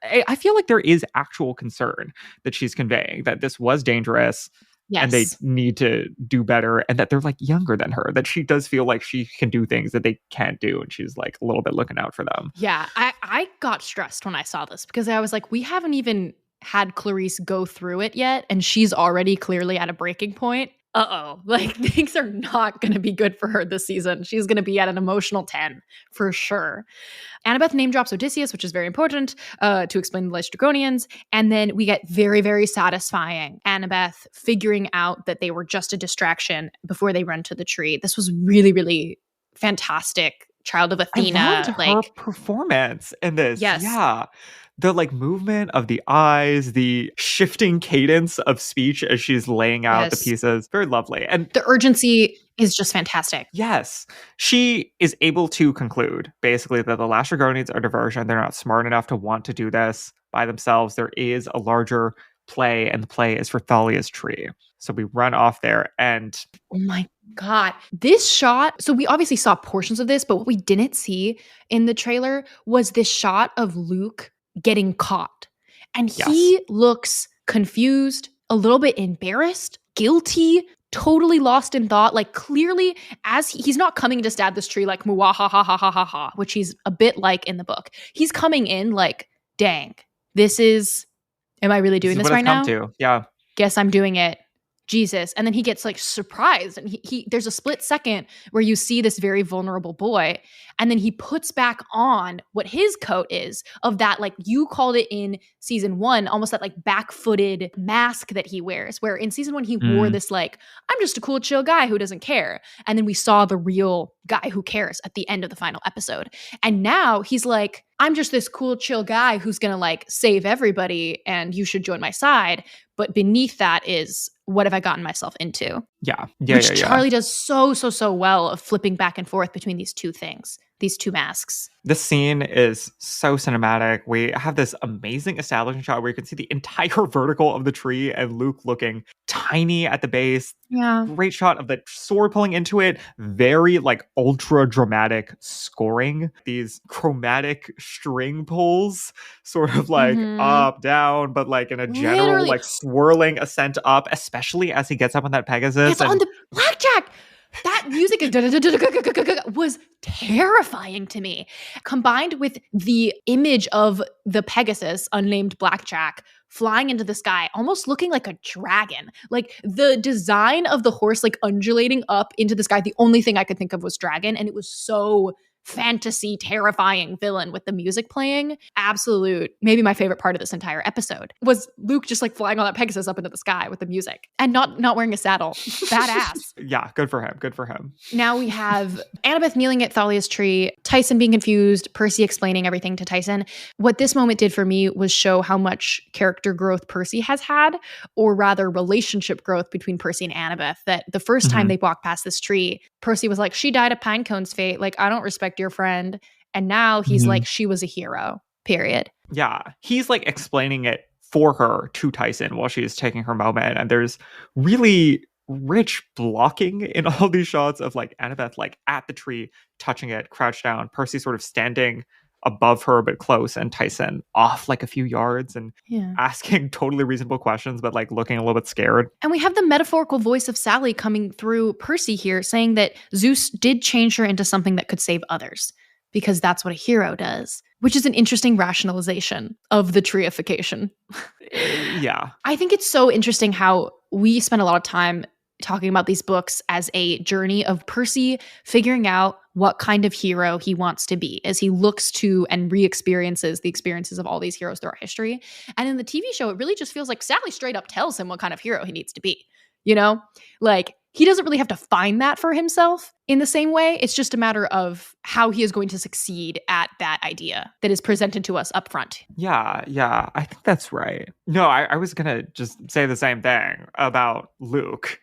I feel like there is actual concern that she's conveying that this was dangerous and they need to do better, and that they're like younger than her, that she does feel like she can do things that they can't do, and she's like a little bit looking out for them. Yeah, I got stressed when I saw this because I was like, we haven't even had Clarisse go through it yet, and she's already clearly at a breaking point. Like things are not going to be good for her this season. She's going to be at an emotional 10 for sure. Annabeth name drops Odysseus, which is very important to explain the Laestrygonians. And then we get very, very satisfying Annabeth figuring out that they were just a distraction before they run to the tree. This was really, really fantastic. Child of Athena. I loved her performance in this. Yes. Yeah. The like movement of the eyes, the shifting cadence of speech as she's laying out the pieces. Very lovely. And the urgency is just fantastic. Yes. She is able to conclude basically that the Laestrygonians are diversion. They're not smart enough to want to do this by themselves. There is a larger play, and the play is for Thalia's tree. So we run off there, and oh my God, this shot. So we obviously saw portions of this, but what we didn't see in the trailer was this shot of Luke getting caught. And he looks confused, a little bit embarrassed, guilty, totally lost in thought. Like clearly, as he's not coming to stab this tree like muah ha ha ha ha ha ha, which he's a bit like in the book. He's coming in like, dang, am I really doing this right now? Yeah. Guess I'm doing it Jesus. And then he gets like surprised, and he there's a split second where you see this very vulnerable boy, and then he puts back on what his coat is of that, like you called it in season 1, almost that like back-footed mask that he wears, where in season 1 he wore this like, I'm just a cool chill guy who doesn't care. And then we saw the real guy who cares at the end of the final episode. And now he's like, I'm just this cool chill guy who's gonna like save everybody and you should join my side. But beneath that is, what have I gotten myself into? Which Charlie does so well of flipping back and forth between these two things, these two masks. This scene is so cinematic. We have this amazing establishing shot where you can see the entire vertical of the tree and Luke looking tiny at the base. Yeah. Great shot of the sword pulling into it. Very like ultra dramatic scoring. These chromatic string pulls, sort of like up, down, but like in a general like swirling ascent up, especially as he gets up on that Pegasus. It's on the blackjack. That music was terrifying to me. Combined with the image of the Pegasus, unnamed blackjack, flying into the sky, almost looking like a dragon. Like the design of the horse like undulating up into the sky, the only thing I could think of was dragon, and it was so fantasy, terrifying villain with the music playing. Absolute, maybe my favorite part of this entire episode was Luke just like flying on that Pegasus up into the sky with the music and not wearing a saddle. Badass. Yeah, good for him. Good for him. Now we have Annabeth kneeling at Thalia's tree, Tyson being confused, Percy explaining everything to Tyson. What this moment did for me was show how much character growth Percy has had, or rather relationship growth between Percy and Annabeth. That the first time they walked past this tree, Percy was like, she died a Pinecone's fate. Like, I don't respect your friend. And now he's like, she was a hero, period. Yeah. He's like explaining it for her to Tyson while she's taking her moment. And there's really rich blocking in all these shots of like Annabeth like at the tree, touching it, crouched down, Percy sort of standing above her but close, and Tyson off like a few yards and asking totally reasonable questions but like looking a little bit scared. And we have the metaphorical voice of Sally coming through Percy here, saying that Zeus did change her into something that could save others, because that's what a hero does, which is an interesting rationalization of the treification. Yeah. I think it's so interesting how we spend a lot of time talking about these books as a journey of Percy figuring out what kind of hero he wants to be as he looks to and re-experiences the experiences of all these heroes throughout history. And in the TV show, it really just feels like Sally straight up tells him what kind of hero he needs to be. You know, like he doesn't really have to find that for himself in the same way. It's just a matter of how he is going to succeed at that idea that is presented to us up front. Yeah, I think that's right. No, I was going to just say the same thing about Luke.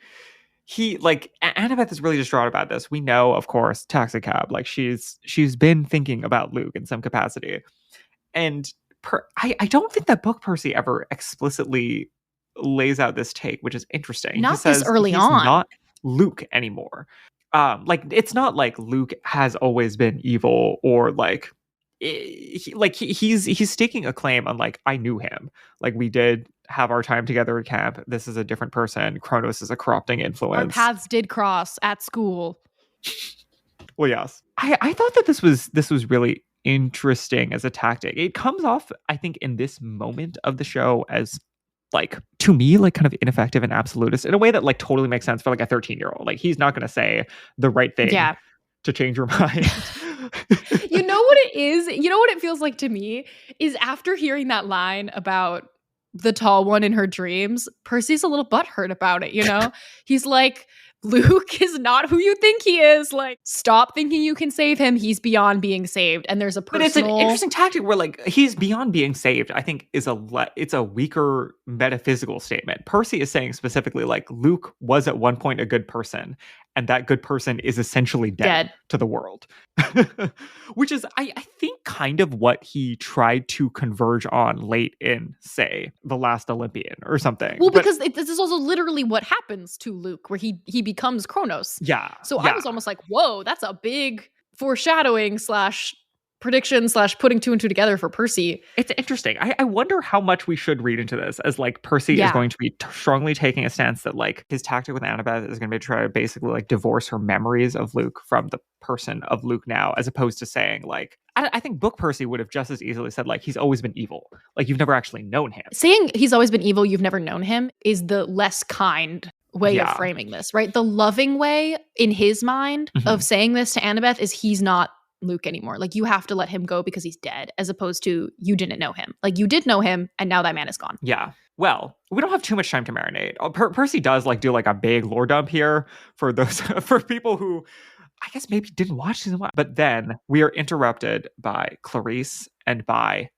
He like Annabeth is really distraught about this. We know, of course, taxi cab. Like she's been thinking about Luke in some capacity, and I don't think that book Percy ever explicitly lays out this take, which is interesting. Not this early on. Not Luke anymore. Like it's not like Luke has always been evil, or like he's staking a claim on like, I knew him. Like we did have our time together at camp. This is a different person. Kronos is a corrupting influence. Our paths did cross at school. Well, yes. I thought that this was really interesting as a tactic. It comes off, I think, in this moment of the show as like, to me, like kind of ineffective and absolutist in a way that like totally makes sense for like a 13-year-old. Like he's not going to say the right thing to change your mind. You know what it is? You know what it feels like to me is after hearing that line about the tall one in her dreams, Percy's a little butthurt about it, you know? He's like, Luke is not who you think he is. Like, stop thinking you can save him. He's beyond being saved. And there's a personal... But it's an interesting tactic where, like, he's beyond being saved, I think, it's a weaker metaphysical statement. Percy is saying specifically, like, Luke was at one point a good person, and that good person is essentially dead. To the world. Which is, I think, kind of what he tried to converge on late in, say, The Last Olympian or something. Well, because this is also literally what happens to Luke, where he becomes Kronos. Yeah. So I was almost like, whoa, that's a big foreshadowing / prediction / putting two and two together for Percy. It's interesting. I wonder how much we should read into this as like Percy is going to be strongly taking a stance that like his tactic with Annabeth is going to be to try to basically like divorce her memories of Luke from the person of Luke now, as opposed to saying like, I think book Percy would have just as easily said like, he's always been evil. Like you've never actually known him. Saying he's always been evil, you've never known him is the less kind way of framing this, right? The loving way in his mind of saying this to Annabeth is he's not Luke anymore. Like, you have to let him go because he's dead, as opposed to you didn't know him. Like, you did know him, and now that man is gone. Yeah. Well, we don't have too much time to marinate. Percy does like do like a big lore dump here for those for people who I guess maybe didn't watch season 1. But then we are interrupted by Clarice and by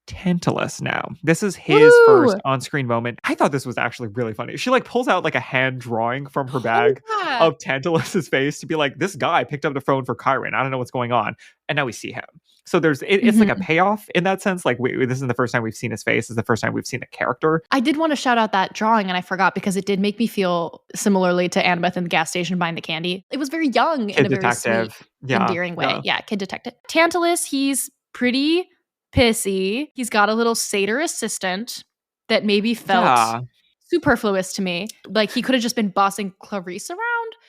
Tantalus now. This is his first on-screen moment. I thought this was actually really funny. She like pulls out like a hand drawing from her bag of Tantalus's face to be like, this guy picked up the phone for Chiron. I don't know what's going on. And now we see him. So it's like a payoff in that sense. Like this isn't the first time we've seen his face. It's the first time we've seen a character. I did want to shout out that drawing and I forgot because it did make me feel similarly to Annabeth in the gas station buying the candy. It was very young Kid in a detective. very sweet, endearing way. Yeah, kid detective. Tantalus, he's pretty pissy. He's got a little satyr assistant that maybe felt superfluous to me. Like, he could have just been bossing Clarice around.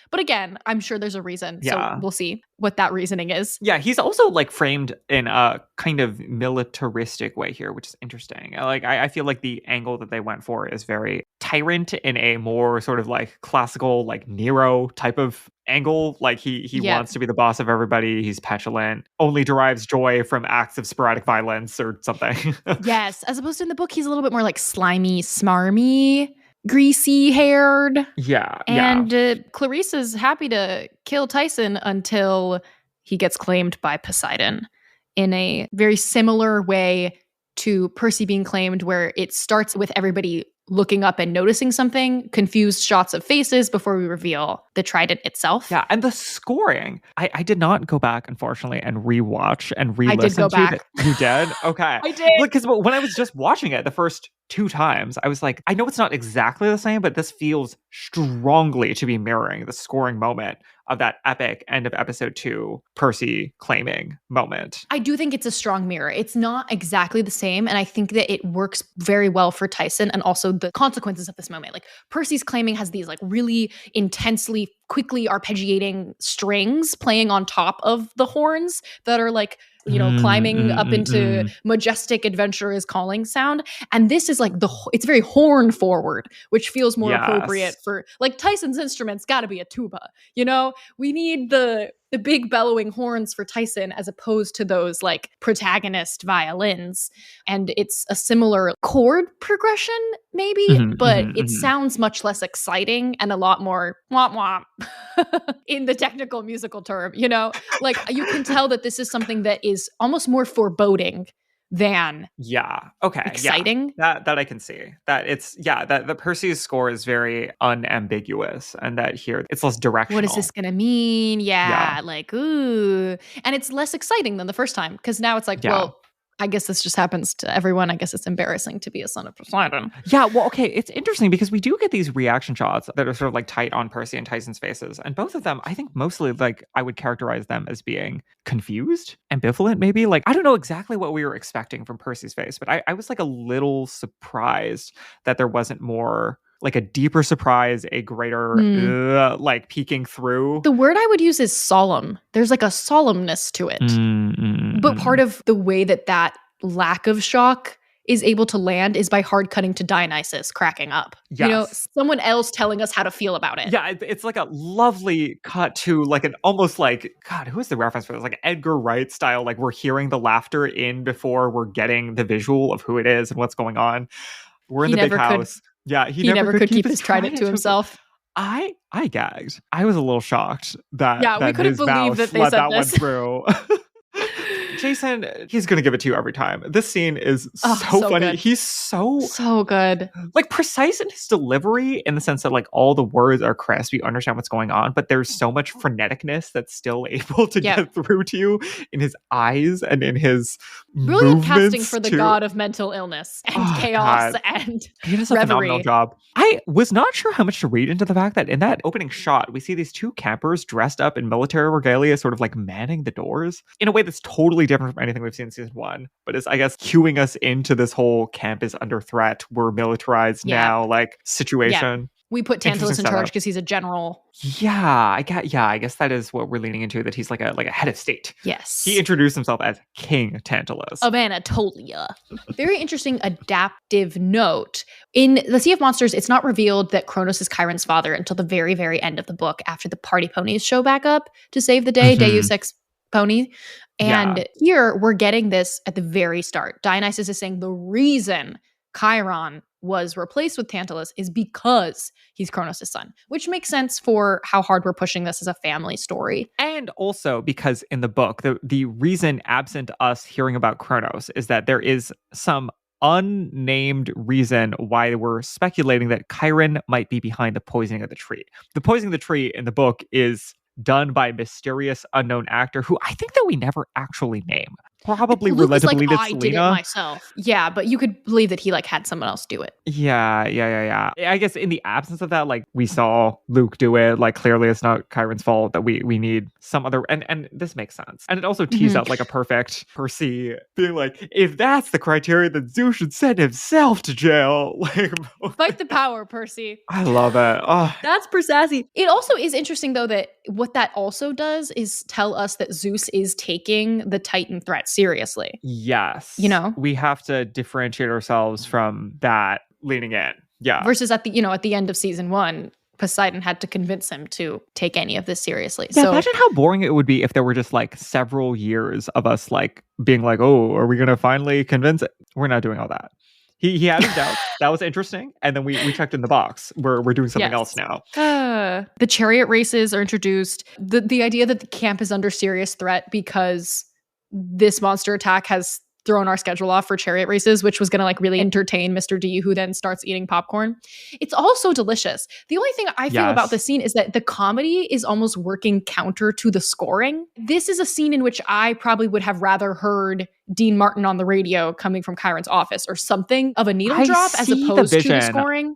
But again, I'm sure there's a reason. So we'll see what that reasoning is. Yeah, he's also like framed in a kind of militaristic way here, which is interesting. Like, I feel like the angle that they went for is very tyrant in a more sort of like classical, like Nero type of angle. Like he wants to be the boss of everybody. He's petulant, only derives joy from acts of sporadic violence or something. Yes, as opposed to in the book, he's a little bit more like slimy, smarmy, greasy haired. And Clarice is happy to kill Tyson until he gets claimed by Poseidon in a very similar way to Percy being claimed, where it starts with everybody looking up and noticing something, confused shots of faces before we reveal the trident itself. Yeah, and the scoring. I did not go back, unfortunately, and rewatch and re-listen. I did go back. You did? Okay. I did. Because when I was just watching it the first 2 times, I was like, I know it's not exactly the same, but this feels strongly to be mirroring the scoring moment of that epic end of episode 2 Percy claiming moment. I do think it's a strong mirror. It's not exactly the same, and I think that it works very well for Tyson and also the consequences of this moment. Like, Percy's claiming has these like really intensely, quickly arpeggiating strings playing on top of the horns that are like, you know, climbing up into majestic adventure is calling sound. And this is like it's very horn forward, which feels more appropriate for like Tyson's instruments got to be a tuba. You know, we need the big bellowing horns for Tyson as opposed to those like protagonist violins. And it's a similar chord progression maybe, but it sounds much less exciting and a lot more womp womp in the technical musical term, you know? Like, you can tell that this is something that is almost more foreboding than exciting. That I can see. That it's that the Percy's score is very unambiguous, and that here it's less directional. What is this gonna mean? Like, ooh. And it's less exciting than the first time, because now it's like, well, I guess this just happens to everyone. I guess it's embarrassing to be a son of Poseidon. Yeah, well, okay, it's interesting because we do get these reaction shots that are sort of like tight on Percy and Tyson's faces. And both of them, I think mostly like I would characterize them as being confused, ambivalent maybe. Like, I don't know exactly what we were expecting from Percy's face, but I was like a little surprised that there wasn't more like a deeper surprise, a greater like peeking through. The word I would use is solemn. There's like a solemnness to it. But part of the way that lack of shock is able to land is by hard cutting to Dionysus cracking up. Yes. You know, someone else telling us how to feel about it. Yeah, it's like a lovely cut to like an almost like, God, who is the reference for this? Like Edgar Wright style, like we're hearing the laughter in before we're getting the visual of who it is and what's going on. We're in the big house. Yeah, he never could keep his trident to himself. I gagged. I was a little shocked that we couldn't believe that they said that this. one through. Jason, he's going to give it to you every time. This scene is so funny. Good. He's so good. Like precise in his delivery in the sense that like all the words are crisp. You understand what's going on, but there's so much freneticness that's still able to get through to you in his eyes and in his brilliant casting movements for the too. God of mental illness and chaos and he does a reverie. phenomenal job. I was not sure how much to read into the fact that in that opening shot, we see these 2 campers dressed up in military regalia, sort of like manning the doors in a way that's totally different from anything we've seen in season 1. But it's, I guess, cueing us into this whole camp is under threat. We're militarized now, like situation. We put Tantalus in Interesting charge setup. because he's a general. I guess that is what we're leaning into, that he's like a head of state. Yes. He introduced himself as King Tantalus. Of Anatolia. Very interesting adaptive note. In The Sea of Monsters, it's not revealed that Kronos is Chiron's father until the very, very end of the book, after the party ponies show back up to save the day, Deus Ex Pony. And here we're getting this at the very start. Dionysus is saying the reason Chiron was replaced with Tantalus is because he's Kronos' son, which makes sense for how hard we're pushing this as a family story. And also because in the book, the reason, absent us hearing about Kronos, is that there is some unnamed reason why we're speculating that Chiron might be behind the poisoning of the tree. The poisoning of the tree in the book is done by a mysterious unknown actor who I think that we never actually name. Probably we're led to believe it's I Selena. did it myself. Yeah, but you could believe that he had someone else do it. Yeah. I guess in the absence of that, we saw Luke do it. Clearly it's not Chiron's fault, that we need some other, and this makes sense. And it also teased out a perfect Percy being if that's the criteria, then Zeus should send himself to jail. Fight the power, Percy. I love it. Oh. That's per sassy. It also is interesting though that what that also does is tell us that Zeus is taking the Titan threat seriously. Yes. We have to differentiate ourselves from that leaning in. Yeah. Versus at the end of season 1, Poseidon had to convince him to take any of this seriously. Yeah, so imagine how boring it would be if there were just several years of us being oh, are we going to finally convince it? We're not doing all that. He had his doubts. That was interesting. And then we checked in the box. We're doing something else now. The chariot races are introduced. The idea that the camp is under serious threat because this monster attack has thrown our schedule off for chariot races, which was going to really entertain Mr. D, who then starts eating popcorn. It's all so delicious. The only thing I feel about this scene is that the comedy is almost working counter to the scoring. This is a scene in which I probably would have rather heard Dean Martin on the radio coming from Chiron's office or something of a needle drop as opposed to the scoring.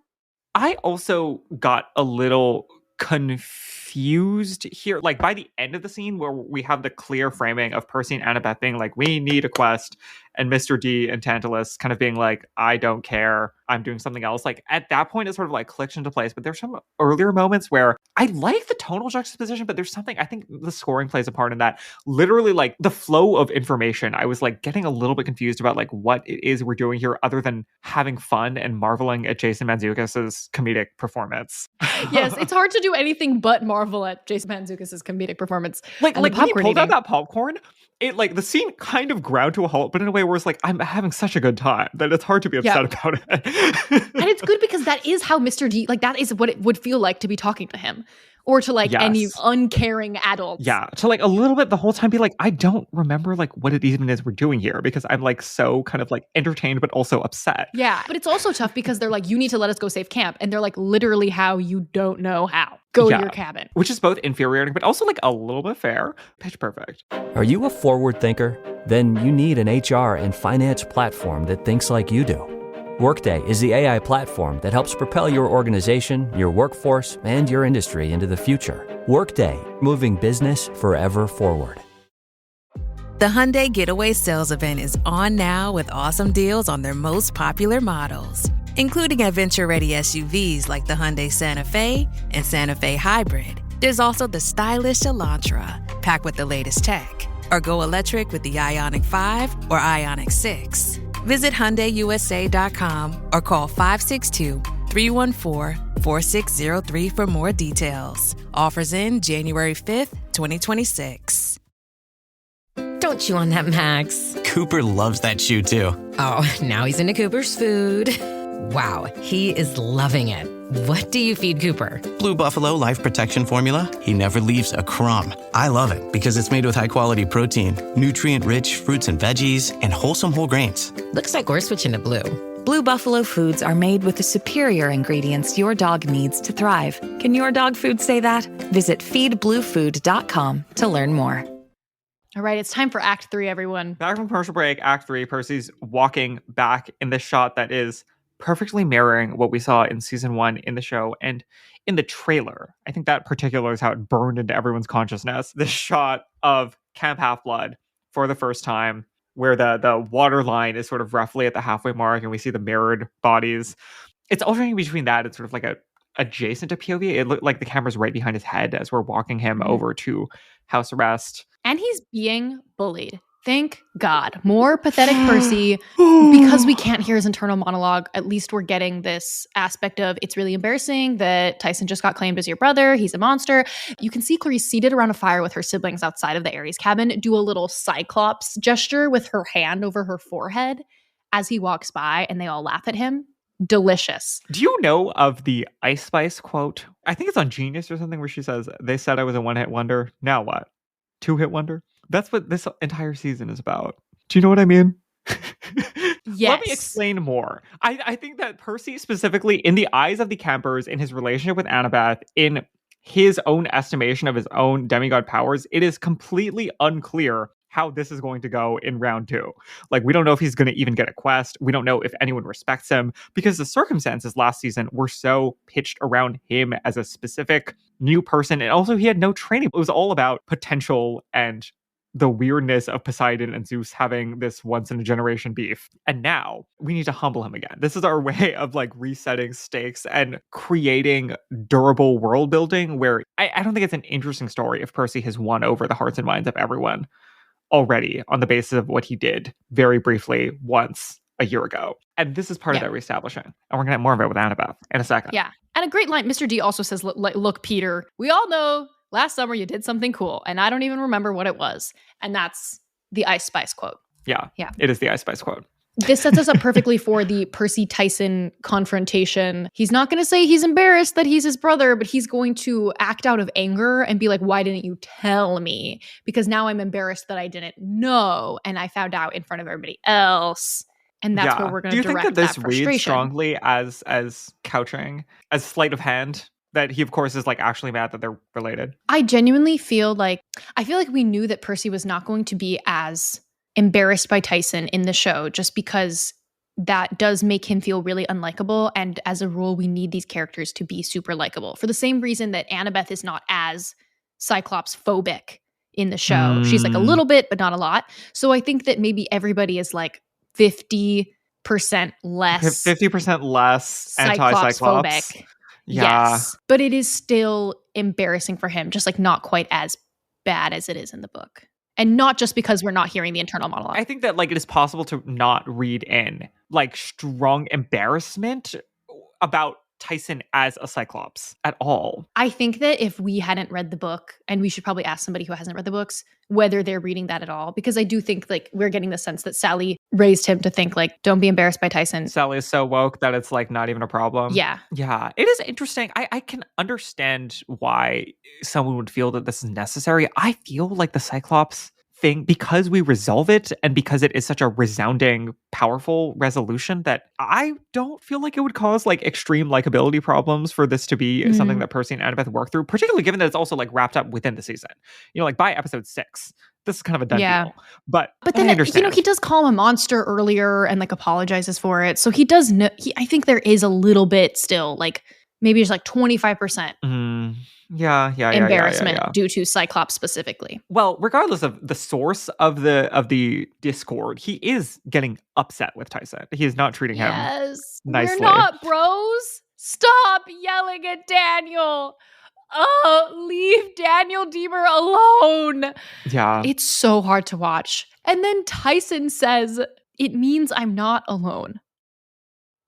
I also got a little confused here. By the end of the scene where we have the clear framing of Percy and Annabeth being we need a quest, and Mr. D and Tantalus kind of being I don't care, I'm doing something else. At that point, it sort of clicked into place. But there's some earlier moments where I like the tonal juxtaposition, but there's something, I think the scoring plays a part in that. Literally, the flow of information, I was getting a little bit confused about what it is we're doing here, other than having fun and marveling at Jason Mantzoukas' comedic performance. Yes, it's hard to do anything but marvel at Jason Mantzoukas' comedic performance. When he pulled out that popcorn, it the scene kind of ground to a halt, but in a way where it's I'm having such a good time that it's hard to be upset about it. And it's good because that is how Mr. D, that is what it would feel like to be talking to him. Or to any uncaring adults. Yeah, to a little bit the whole time be I don't remember what it even is we're doing here, because I'm so kind of entertained but also upset. Yeah, but it's also tough because they're you need to let us go save camp, and they're literally how you don't know how. Go to your cabin. Which is both infuriating but also a little bit fair. Pitch perfect. Are you a forward thinker? Then you need an HR and finance platform that thinks like you do. Workday is the AI platform that helps propel your organization, your workforce, and your industry into the future. Workday, moving business forever forward. The Hyundai Getaway Sales Event is on now with awesome deals on their most popular models, including adventure-ready SUVs like the Hyundai Santa Fe and Santa Fe Hybrid. There's also the stylish Elantra, packed with the latest tech. Or go electric with the Ioniq 5 or Ioniq 6. Visit HyundaiUSA.com or call 562-314-4603 for more details. Offers in January 5th, 2026. Don't chew on that, Max. Cooper loves that chew too. Oh, now he's into Cooper's food. Wow, he is loving it. What do you feed Cooper? Blue Buffalo Life Protection Formula. He never leaves a crumb. I love it because it's made with high-quality protein, nutrient-rich fruits and veggies, and wholesome whole grains. Looks like we're switching to Blue. Blue Buffalo foods are made with the superior ingredients your dog needs to thrive. Can your dog food say that? Visit feedbluefood.com to learn more. All right, it's time for Act 3, everyone. Back from commercial break, Act 3, Percy's walking back in this shot that is perfectly mirroring what we saw in season 1 in the show and in the trailer. I think that particular is how it burned into everyone's consciousness. This shot of Camp Half-Blood for the first time, where the water line is sort of roughly at the halfway mark and we see the mirrored bodies. It's alternating between that and sort of adjacent to POV. It looked like the camera's right behind his head as we're walking him over to house arrest. And he's being bullied. Thank God. More pathetic Percy. Because we can't hear his internal monologue, at least we're getting this aspect of it's really embarrassing that Tyson just got claimed as your brother. He's a monster. You can see Clarice seated around a fire with her siblings outside of the Ares cabin do a little cyclops gesture with her hand over her forehead as he walks by, and they all laugh at him. Delicious. Do you know of the Ice Spice quote? I think it's on Genius or something where she says, they said I was a one-hit wonder. Now what? Two-hit wonder? That's what this entire season is about. Do you know what I mean? Yes. Let me explain more. I think that Percy specifically, in the eyes of the campers, in his relationship with Annabeth, in his own estimation of his own demigod powers, it is completely unclear how this is going to go in round 2. Like, we don't know if he's going to even get a quest. We don't know if anyone respects him, because the circumstances last season were so pitched around him as a specific new person. And also he had no training. It was all about potential and the weirdness of Poseidon and Zeus having this once in a generation beef. And now we need to humble him again. This is our way of like resetting stakes and creating durable world building where I don't think it's an interesting story if Percy has won over the hearts and minds of everyone already on the basis of what he did very briefly once a year ago. And this is part of that reestablishing. And we're going to have more of it with Annabeth in a second. Yeah. And a great line. Mr. D also says, look, Peter, we all know last summer you did something cool, and I don't even remember what it was. And that's the Ice Spice quote. Yeah. Yeah. It is the Ice Spice quote. This sets us up perfectly for the Percy-Tyson confrontation. He's not going to say he's embarrassed that he's his brother, but he's going to act out of anger and be like, why didn't you tell me? Because now I'm embarrassed that I didn't know, and I found out in front of everybody else. And that's where we're going to direct that frustration. Do you think that this reads strongly as couching, as sleight of hand? That he, of course, is like actually mad that they're related. I genuinely feel like we knew that Percy was not going to be as embarrassed by Tyson in the show, just because that does make him feel really unlikable. And as a rule, we need these characters to be super likable for the same reason that Annabeth is not as Cyclops phobic in the show. She's like a little bit, but not a lot. So I think that maybe everybody is like 50% less. 50% less anti-Cyclops. Phobic. Yeah. Yes, but it is still embarrassing for him, just like not quite as bad as it is in the book. And not just because we're not hearing the internal monologue. I think that like it is possible to not read in like strong embarrassment about Tyson as a Cyclops at all. I think that if we hadn't read the book, and we should probably ask somebody who hasn't read the books whether they're reading that at all, because I do think like we're getting the sense that Sally raised him to think like, don't be embarrassed by Tyson. Sally is so woke that it's like not even a problem. Yeah. Yeah. It is interesting. I can understand why someone would feel that this is necessary. I feel like the Cyclops thing, because we resolve it and because it is such a resounding, powerful resolution, that I don't feel like it would cause like extreme likability problems for this to be something that Percy and Annabeth work through, particularly given that it's also like wrapped up within the season. You know, like by episode 6, this is kind of a done deal. But then, I understand. you know, he does call him a monster earlier and like apologizes for it. So he does know, I think there is a little bit still, like maybe it's like 25%. Embarrassment due to Cyclops specifically. Well, regardless of the source of the discord, he is getting upset with Tyson. He is not treating him nicely. We're not bros. Stop yelling at Daniel. Oh, leave Daniel Deemer alone. Yeah. It's so hard to watch. And then Tyson says, it means I'm not alone.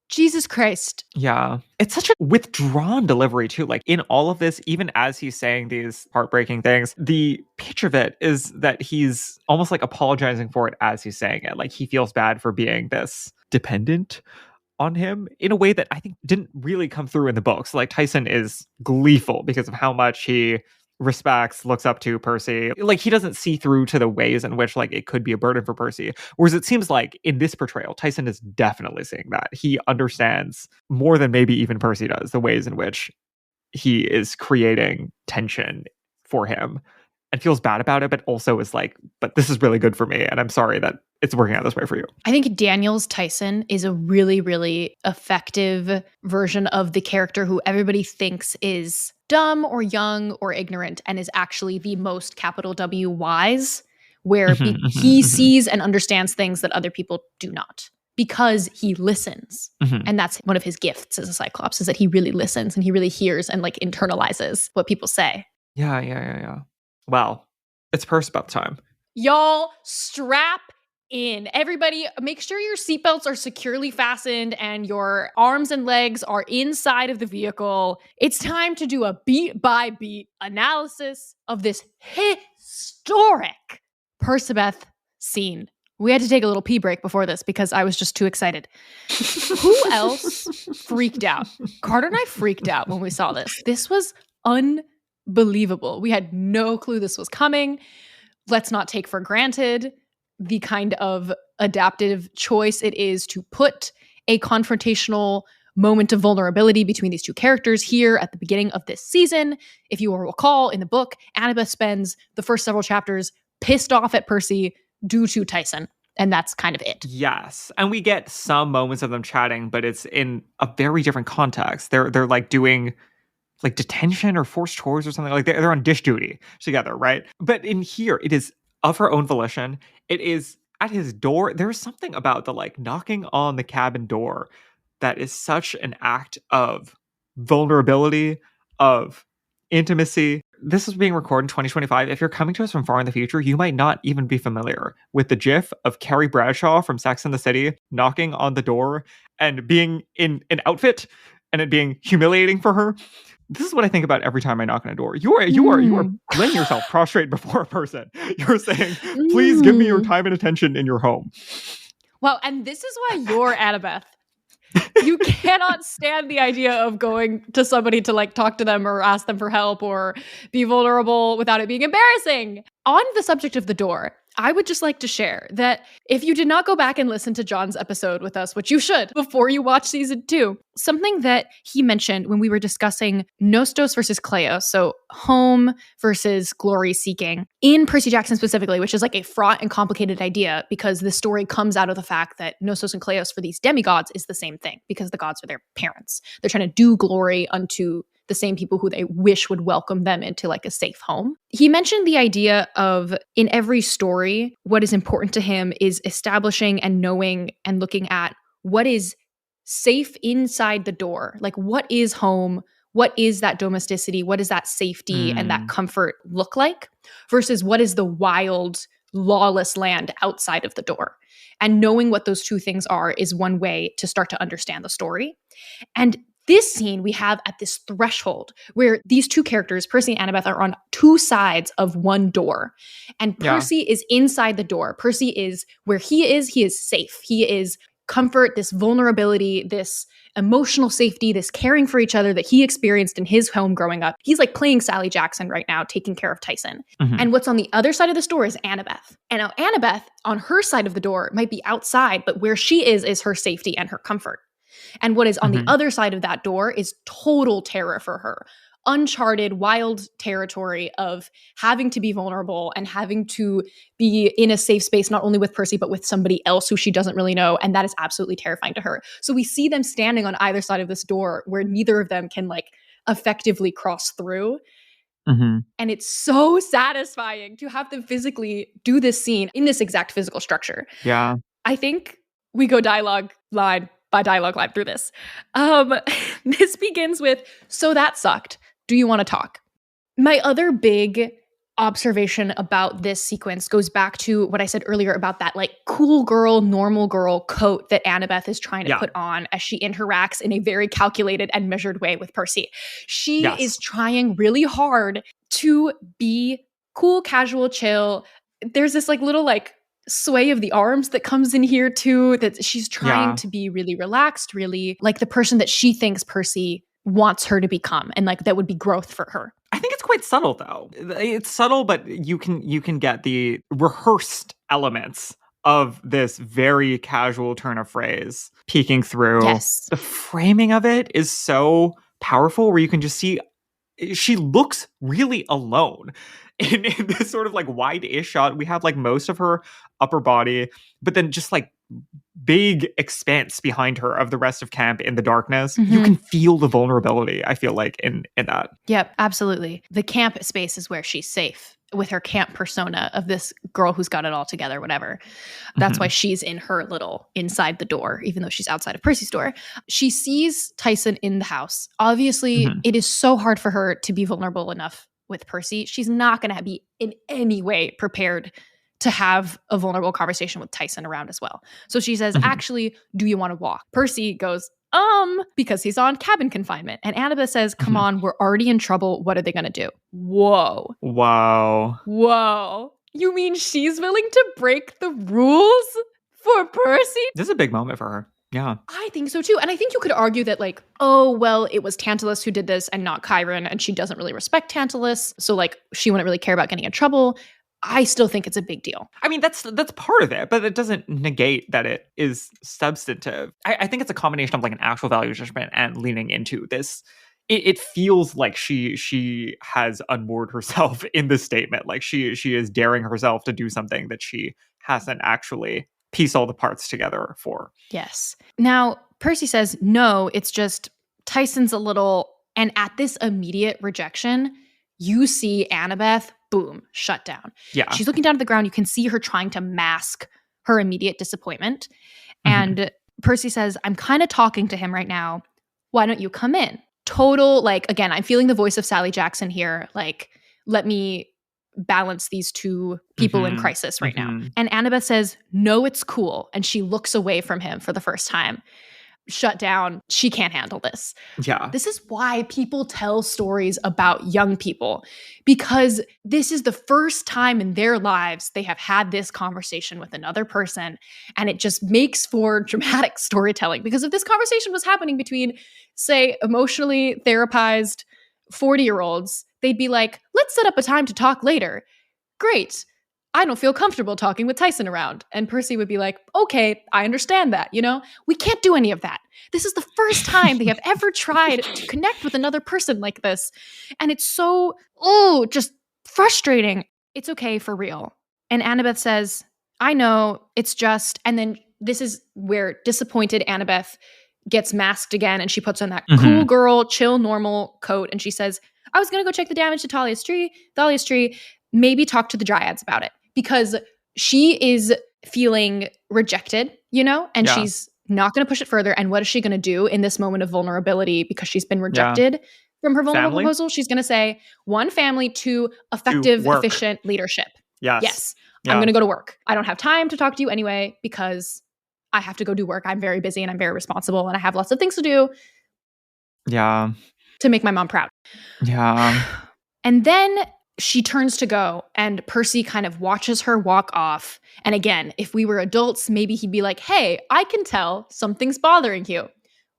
Jesus Christ. Yeah. It's such a withdrawn delivery too. Like in all of this, even as he's saying these heartbreaking things, the pitch of it is that he's almost like apologizing for it as he's saying it. Like he feels bad for being this dependent on him in a way that I think didn't really come through in the books. Like Tyson is gleeful because of how much he respects, looks up to Percy. Like he doesn't see through to the ways in which like it could be a burden for Percy. Whereas it seems like in this portrayal, Tyson is definitely seeing that. He understands more than maybe even Percy does the ways in which he is creating tension for him and feels bad about it, but also is like, but this is really good for me. And I'm sorry that it's working out this way for you. I think Daniel's Tyson is a really, really effective version of the character who everybody thinks is dumb or young or ignorant and is actually the most capital W wise, where he sees and understands things that other people do not. because he listens. And that's one of his gifts as a Cyclops, is that he really listens and he really hears and like internalizes what people say. Yeah. Well, it's Percabeth time. Y'all, strap in. Everybody, make sure your seatbelts are securely fastened and your arms and legs are inside of the vehicle. It's time to do a beat-by-beat analysis of this historic Percabeth scene. We had to take a little pee break before this because I was just too excited. Who else freaked out? Carter and I freaked out when we saw this. This was unbelievable. We had no clue this was coming. Let's not take for granted the kind of adaptive choice it is to put a confrontational moment of vulnerability between these two characters here at the beginning of this season. If you will recall, in the book, Annabeth spends the first several chapters pissed off at Percy due to Tyson. And that's kind of it. Yes. And we get some moments of them chatting, but it's in a very different context. They're like doing like detention or forced chores or something. Like they're on dish duty together, right? But in here, it is of her own volition. It is at his door. There's something about the like knocking on the cabin door that is such an act of vulnerability, of intimacy. This is being recorded in 2025. If you're coming to us from far in the future, you might not even be familiar with the gif of Carrie Bradshaw from Sex and the City knocking on the door and being in an outfit and it being humiliating for her. This is what I think about every time I knock on a door. You are laying yourself prostrate before a person. You're saying, please give me your time and attention in your home. Well, and this is why you're Annabeth. You cannot stand the idea of going to somebody to like talk to them or ask them for help or be vulnerable without it being embarrassing. On the subject of the door, I would just like to share that if you did not go back and listen to John's episode with us, which you should before you watch season 2, something that he mentioned when we were discussing Nostos versus Kleos, so home versus glory seeking, in Percy Jackson specifically, which is like a fraught and complicated idea because the story comes out of the fact that Nostos and Kleos for these demigods is the same thing because the gods are their parents. They're trying to do glory unto the same people who they wish would welcome them into like a safe home. He mentioned the idea of in every story, what is important to him is establishing and knowing and looking at what is safe inside the door. Like what is home? What is that domesticity? What does that safety and that comfort look like? Versus what is the wild, lawless land outside of the door? And knowing what those two things are is one way to start to understand the story. And this scene we have at this threshold where these two characters, Percy and Annabeth, are on two sides of one door. And Percy is inside the door. Percy is where he is safe. He is comfort, this vulnerability, this emotional safety, this caring for each other that he experienced in his home growing up. He's like playing Sally Jackson right now, taking care of Tyson. And what's on the other side of this door is Annabeth. And now Annabeth, on her side of the door, might be outside, but where she is her safety and her comfort. And what is on the other side of that door is total terror for her. Uncharted, wild territory of having to be vulnerable and having to be in a safe space, not only with Percy, but with somebody else who she doesn't really know. And that is absolutely terrifying to her. So we see them standing on either side of this door where neither of them can like effectively cross through. And it's so satisfying to have them physically do this scene in this exact physical structure. Yeah. I think we go dialogue line by dialogue line through this. This begins with, so that sucked. Do you want to talk? My other big observation about this sequence goes back to what I said earlier about that like cool girl, normal girl coat that Annabeth is trying to put on as she interacts in a very calculated and measured way with Percy. She is trying really hard to be cool, casual, chill. There's this like little like sway of the arms that comes in here too, that she's trying to be really relaxed, really like the person that she thinks Percy wants her to become, and like that would be growth for her. I think it's quite subtle though. It's subtle, but you can get the rehearsed elements of this very casual turn of phrase peeking through. Yes. The framing of it is so powerful where you can just see she looks really alone. in this sort of like wide-ish shot. We have like most of her upper body, but then just like big expanse behind her of the rest of camp in the darkness. You can feel the vulnerability, I feel like, in that. Yep, absolutely. The camp space is where she's safe with her camp persona of this girl who's got it all together, whatever. That's why she's in her little inside the door, even though she's outside of Percy's door. She sees Tyson in the house. Obviously, it is so hard for her to be vulnerable enough with Percy. She's not going to be in any way prepared to have a vulnerable conversation with Tyson around as well. So she says, actually, do you want to walk? Percy goes, because he's on cabin confinement. And Annabeth says, come on, we're already in trouble. What are they going to do? Whoa. Wow. Whoa. You mean she's willing to break the rules for Percy? This is a big moment for her. Yeah. I think so too. And I think you could argue that like, oh, well, it was Tantalus who did this and not Chiron, and she doesn't really respect Tantalus. So like, she wouldn't really care about getting in trouble. I still think it's a big deal. I mean, that's part of it, but it doesn't negate that it is substantive. I think it's a combination of like an actual value judgment and leaning into this. It feels like she has unmoored herself in this statement. Like she is daring herself to do something that she hasn't actually pieced all the parts together for. Yes. Now, Percy says, no, it's just Tyson's a little, and at this immediate rejection, you see Annabeth, boom, shut down. Yeah. She's looking down at the ground. You can see her trying to mask her immediate disappointment. And Percy says, I'm kind of talking to him right now. Why don't you come in? Total, like, again, I'm feeling the voice of Sally Jackson here. Like, let me balance these two people in crisis right now. And Annabeth says, no, it's cool. And she looks away from him for the first time. Shut down. She can't handle this. Yeah. This is why people tell stories about young people, because this is the first time in their lives they have had this conversation with another person. And it just makes for dramatic storytelling. Because if this conversation was happening between, say, emotionally therapized 40-year-olds, they'd be like, let's set up a time to talk later. Great. I don't feel comfortable talking with Tyson around. And Percy would be like, okay, I understand that, you know? We can't do any of that. This is the first time they have ever tried to connect with another person like this. And it's so, just frustrating. It's okay for real. And Annabeth says, I know, it's just, and then this is where disappointed Annabeth gets masked again, and she puts on that cool girl, chill, normal coat, and she says, I was going to go check the damage to Thalia's tree, maybe talk to the Dryads about it. Because she is feeling rejected, you know, and she's not going to push it further. And what is she going to do in this moment of vulnerability because she's been rejected from her vulnerable proposal? She's going to say, one, family, two, effective, efficient leadership. Yes. I'm going to go to work. I don't have time to talk to you anyway because I have to go do work. I'm very busy and I'm very responsible and I have lots of things to do. Yeah. To make my mom proud. Yeah. And then she turns to go and Percy kind of watches her walk off. And again, if we were adults, maybe he'd be like, hey, I can tell something's bothering you.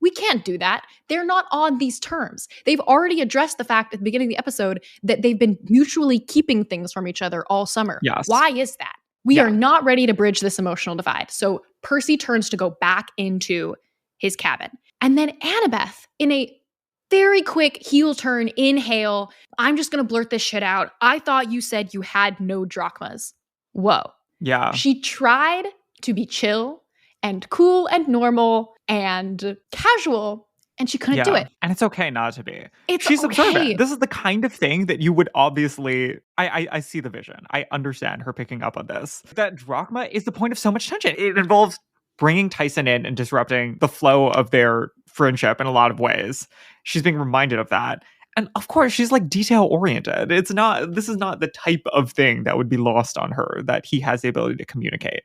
We can't do that. They're not on these terms. They've already addressed the fact at the beginning of the episode that they've been mutually keeping things from each other all summer. Yes. Why is that? We are not ready to bridge this emotional divide. So Percy turns to go back into his cabin. And then Annabeth, in a very quick heel turn, inhale, I'm just going to blurt this shit out. I thought you said you had no drachmas. Whoa. Yeah. She tried to be chill and cool and normal and casual, and she couldn't do it. And it's okay not to be. She's observant. This is the kind of thing that you would obviously... I see the vision. I understand her picking up on this. That drachma is the point of so much tension. It involves bringing Tyson in and disrupting the flow of their friendship in a lot of ways. She's being reminded of that. And of course, she's like detail oriented. This is not the type of thing that would be lost on her, that he has the ability to communicate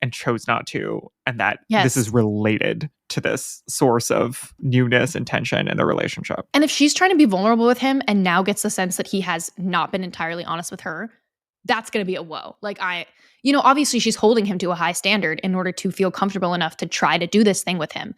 and chose not to. And that this is related to this source of newness and tension in the relationship. And if she's trying to be vulnerable with him and now gets the sense that he has not been entirely honest with her, that's going to be a whoa. Like obviously she's holding him to a high standard in order to feel comfortable enough to try to do this thing with him,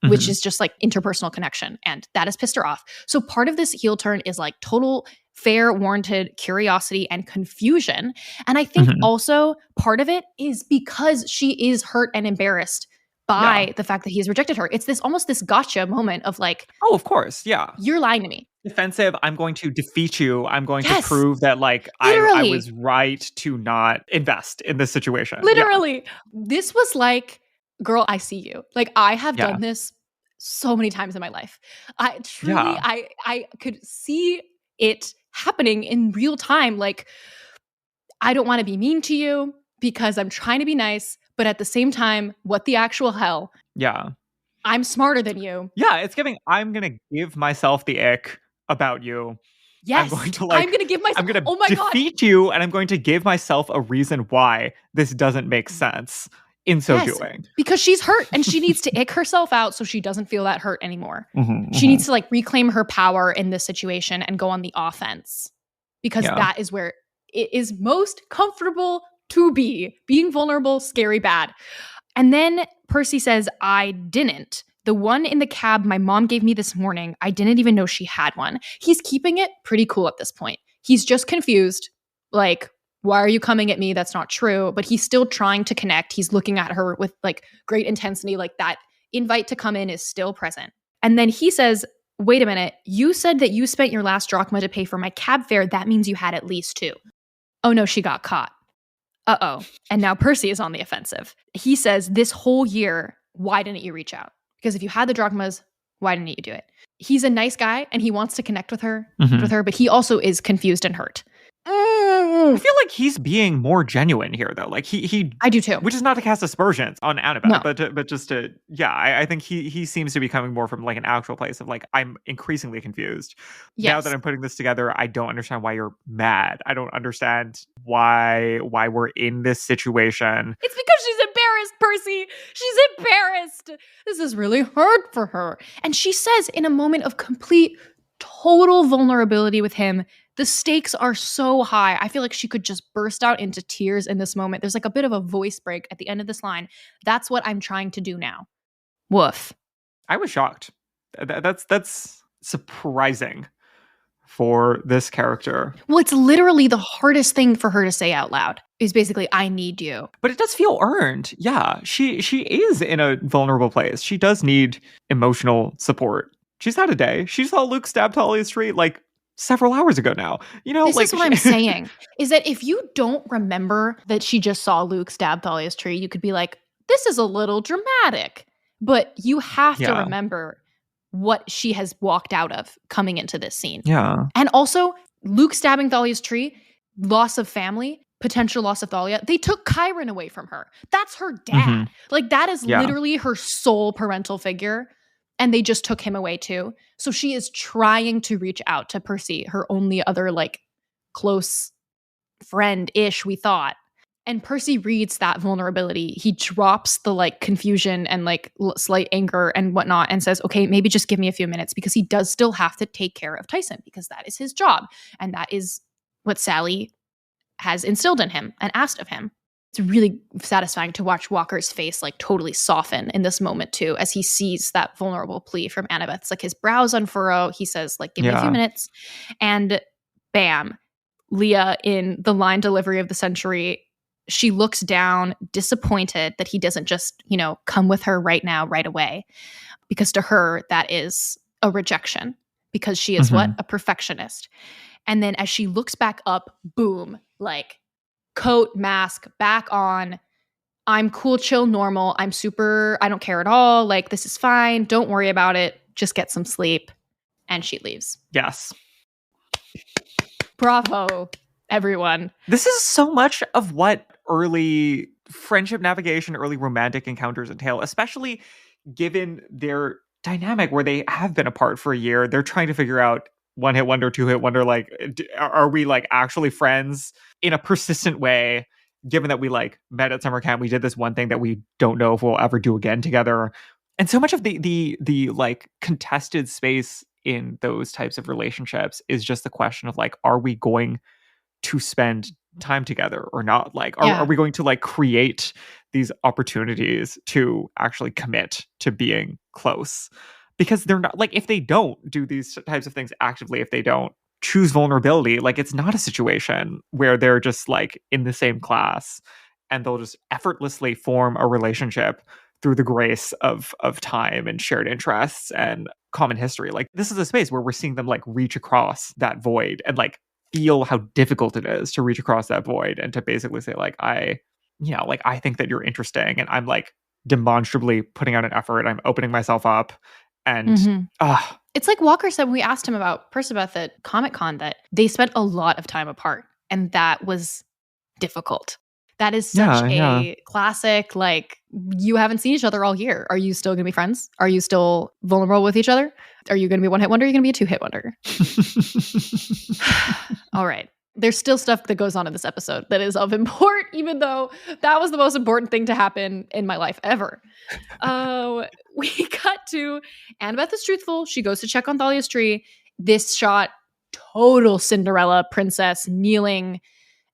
which is just like interpersonal connection. And that has pissed her off. So part of this heel turn is like total fair, warranted curiosity and confusion. And I think also part of it is because she is hurt and embarrassed by the fact that he has rejected her. It's almost this gotcha moment of like, oh, of course. Yeah. You're lying to me. defensive. I'm going to defeat you. I'm going to Yes. prove that like I Literally. was right to not invest in this situation. Yeah. Literally. This was like, girl, I see you. Like, I have Yeah. done this so many times in my life. I truly, Yeah. I could see it happening in real time. Like, I don't want to be mean to you because I'm trying to be nice, but at the same time, what the actual hell? Yeah. I'm smarter than you. Yeah, it's giving, I'm going to give myself the ick about you. Yes. I'm going to I'm going to give myself, I'm going to oh my God. defeat you, and I'm going to give myself a reason why this doesn't make sense in so Yes, doing. because she's hurt and she needs to ick herself out so she doesn't feel that hurt anymore. Mhm, She mhm. needs to like reclaim her power in this situation and go on the offense because Yeah. that is where it is most comfortable to be. Being vulnerable, scary, bad. And then Percy says, I didn't. The one in the cab my mom gave me this morning, I didn't even know she had one. He's keeping it pretty cool at this point. He's just confused. Like, why are you coming at me? That's not true. But he's still trying to connect. He's looking at her with like great intensity. Like that invite to come in is still present. And then he says, wait a minute. You said that you spent your last drachma to pay for my cab fare. That means you had at least 2. Oh no, she got caught. Uh-oh. And now Percy is on the offensive. He says, this whole year, why didn't you reach out? Because if you had the drachmas, why didn't you do it? He's a nice guy and he wants to connect with her, but he also is confused and hurt. I feel like he's being more genuine here, though. Like I do too. Which is not to cast aspersions on Annabeth, No. but just to, I think he seems to be coming more from like an actual place of like, I'm increasingly confused. Now Yes. that I'm putting this together, I don't understand why you're mad. I don't understand why we're in this situation. It's because she's embarrassed, Percy. She's embarrassed. This is really hard for her. And she says in a moment of complete, total vulnerability with him, the stakes are so high. I feel like she could just burst out into tears in this moment. There's like a bit of a voice break at the end of this line. That's what I'm trying to do now. Woof. I was shocked. That's surprising for this character. Well, it's literally the hardest thing for her to say out loud is basically, I need you. But it does feel earned. Yeah, she is in a vulnerable place. She does need emotional support. She's had a day. She saw Luke stab Thalia's tree like several hours ago now. You know, this like, is what I'm saying, is that if you don't remember that she just saw Luke stab Thalia's tree, you could be like, this is a little dramatic. But you have to remember what she has walked out of coming into this scene. Yeah. And also, Luke stabbing Thalia's tree, loss of family, potential loss of Thalia. They took Chiron away from her. That's her dad. Like, that is literally her sole parental figure. And they just took him away too. So she is trying to reach out to Percy, her only other like close friend-ish, we thought. And Percy reads that vulnerability. He drops the like confusion and like slight anger and whatnot and says, okay, maybe just give me a few minutes, because he does still have to take care of Tyson because that is his job. And that is what Sally has instilled in him and asked of him. It's really satisfying to watch Walker's face like totally soften in this moment too, as he sees that vulnerable plea from Annabeth. It's like his brows unfurrow. He says, like, give me a few minutes. And bam, Leah, in the line delivery of the century, she looks down, disappointed that he doesn't just, you know, come with her right now, right away. Because to her, that is a rejection, because she is what? A perfectionist. And then as she looks back up, boom, like, coat, mask, back on. I'm cool, chill, normal. I'm super, I don't care at all. Like, this is fine. Don't worry about it. Just get some sleep. And she leaves. Yes. Bravo, everyone. This is so much of what early friendship navigation, early romantic encounters entail, especially given their dynamic where they have been apart for a year. They're trying to figure out one hit wonder, two hit wonder, like, are we like actually friends in a persistent way, given that we like met at summer camp, we did this one thing that we don't know if we'll ever do again together. And so much of the like contested space in those types of relationships is just the question of like, are we going to spend time together or not? Like, are we going to like create these opportunities to actually commit to being close? Because they're not, like, if they don't do these types of things actively, if they don't choose vulnerability, like, it's not a situation where they're just like in the same class and they'll just effortlessly form a relationship through the grace of time and shared interests and common history. Like, this is a space where we're seeing them like reach across that void and like feel how difficult it is to reach across that void and to basically say like, I think that you're interesting, and I'm like demonstrably putting out an effort. I'm opening myself up. And it's like Walker said when we asked him about Percabeth at Comic-Con, that they spent a lot of time apart, and that was difficult. That is such a classic, like, you haven't seen each other all year. Are you still going to be friends? Are you still vulnerable with each other? Are you going to be a one-hit wonder? Are you going to be a two-hit wonder? All right. There's still stuff that goes on in this episode that is of import, even though that was the most important thing to happen in my life ever. We cut to Annabeth is truthful. She goes to check on Thalia's tree. This shot, total Cinderella princess kneeling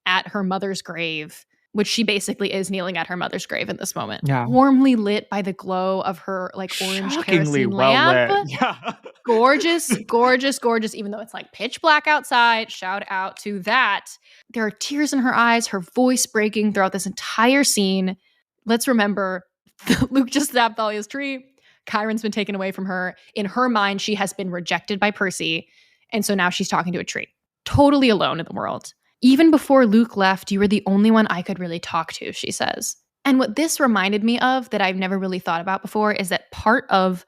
at her mother's grave, which she basically is kneeling at her mother's grave in this moment. Yeah. Warmly lit by the glow of her like orange kerosene lamp. Yeah. Gorgeous, gorgeous, gorgeous, even though it's like pitch black outside. Shout out to that. There are tears in her eyes, her voice breaking throughout this entire scene. Let's remember, Luke just stabbed Thalia's tree. Chiron's been taken away from her. In her mind, she has been rejected by Percy. And so now she's talking to a tree. Totally alone in the world. Even before Luke left, you were the only one I could really talk to, she says. And what this reminded me of that I've never really thought about before is that part of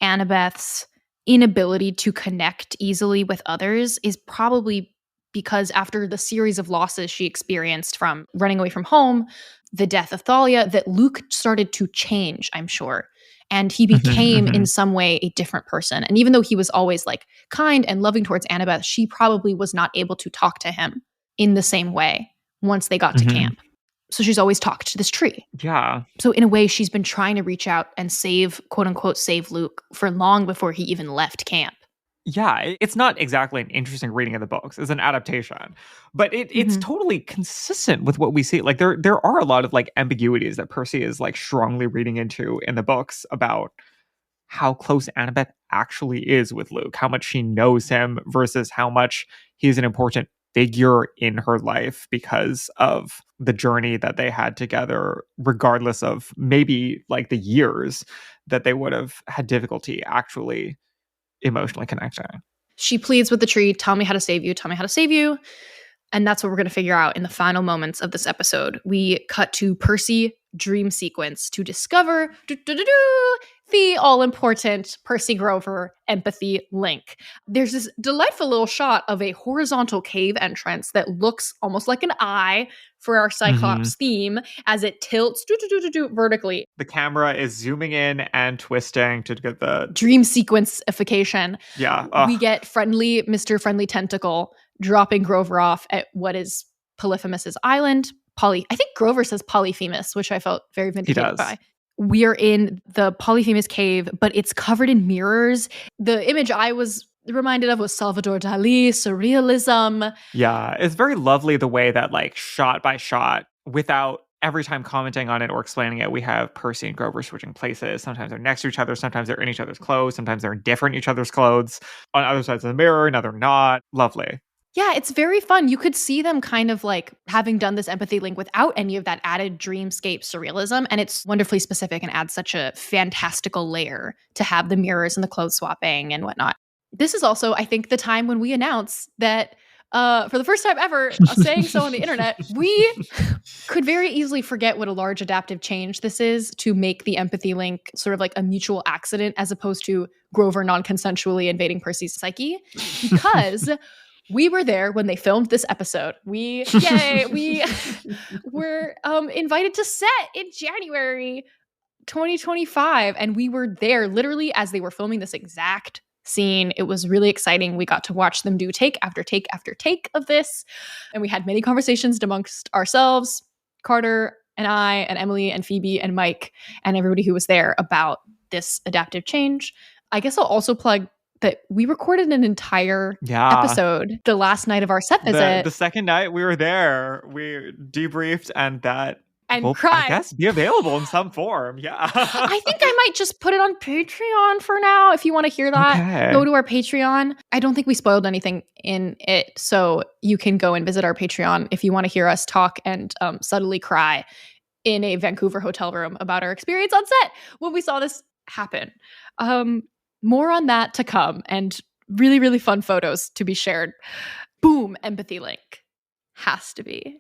Annabeth's inability to connect easily with others is probably because after the series of losses she experienced from running away from home, the death of Thalia, that Luke started to change, I'm sure. And he became in some way a different person. And even though he was always like kind and loving towards Annabeth, she probably was not able to talk to him in the same way once they got to camp. So she's always talked to this tree. Yeah. So in a way, she's been trying to reach out and save, quote unquote, save Luke for long before he even left camp. Yeah, it's not exactly an interesting reading of the books. It's an adaptation. But it's totally consistent with what we see. Like there are a lot of like ambiguities that Percy is like strongly reading into in the books about how close Annabeth actually is with Luke, how much she knows him versus how much he's an important figure in her life because of the journey that they had together, regardless of maybe like the years that they would have had difficulty actually emotionally connecting. She pleads with the tree, tell me how to save you, tell me how to save you. And that's what we're going to figure out in the final moments of this episode. We cut to Percy dream sequence to discover the all-important Percy Grover empathy link. There's this delightful little shot of a horizontal cave entrance that looks almost like an eye for our Cyclops theme as it tilts vertically. The camera is zooming in and twisting to get the dream sequence-ification. Yeah. We get Mr. Friendly Tentacle dropping Grover off at what is Polyphemus's island. I think Grover says Polyphemus, which I felt very vindicated by. We are in the Polyphemus cave, but it's covered in mirrors. The image I was reminded of was Salvador Dali, surrealism. Yeah, it's very lovely the way that like shot by shot, without every time commenting on it or explaining it, we have Percy and Grover switching places. Sometimes they're next to each other, sometimes they're in each other's clothes, sometimes they're in different each other's clothes, on other sides of the mirror, now they're not. Lovely. Yeah, it's very fun. You could see them kind of like having done this empathy link without any of that added dreamscape surrealism. And it's wonderfully specific and adds such a fantastical layer to have the mirrors and the clothes swapping and whatnot. This is also, I think, the time when we announce that for the first time ever, saying so on the internet, we could very easily forget what a large adaptive change this is to make the empathy link sort of like a mutual accident as opposed to Grover non-consensually invading Percy's psyche, because we were there when they filmed this episode. We were invited to set in January 2025, and we were there literally as they were filming this exact scene. It was really exciting. We got to watch them do take after take after take of this, and we had many conversations amongst ourselves, Carter and I and Emily and Phoebe and Mike and everybody who was there about this adaptive change. I guess I'll also plug that we recorded an entire episode the last night of our set visit. The second night we were there, we debriefed and cried. I guess be available in some form. Yeah. I think I might just put it on Patreon for now. If you want to hear that, go to our Patreon. I don't think we spoiled anything in it, so you can go and visit our Patreon if you want to hear us talk and subtly cry. in a Vancouver hotel room about our experience on set when we saw this happen. More on that to come, and really, really fun photos to be shared. Boom, empathy link. Has to be.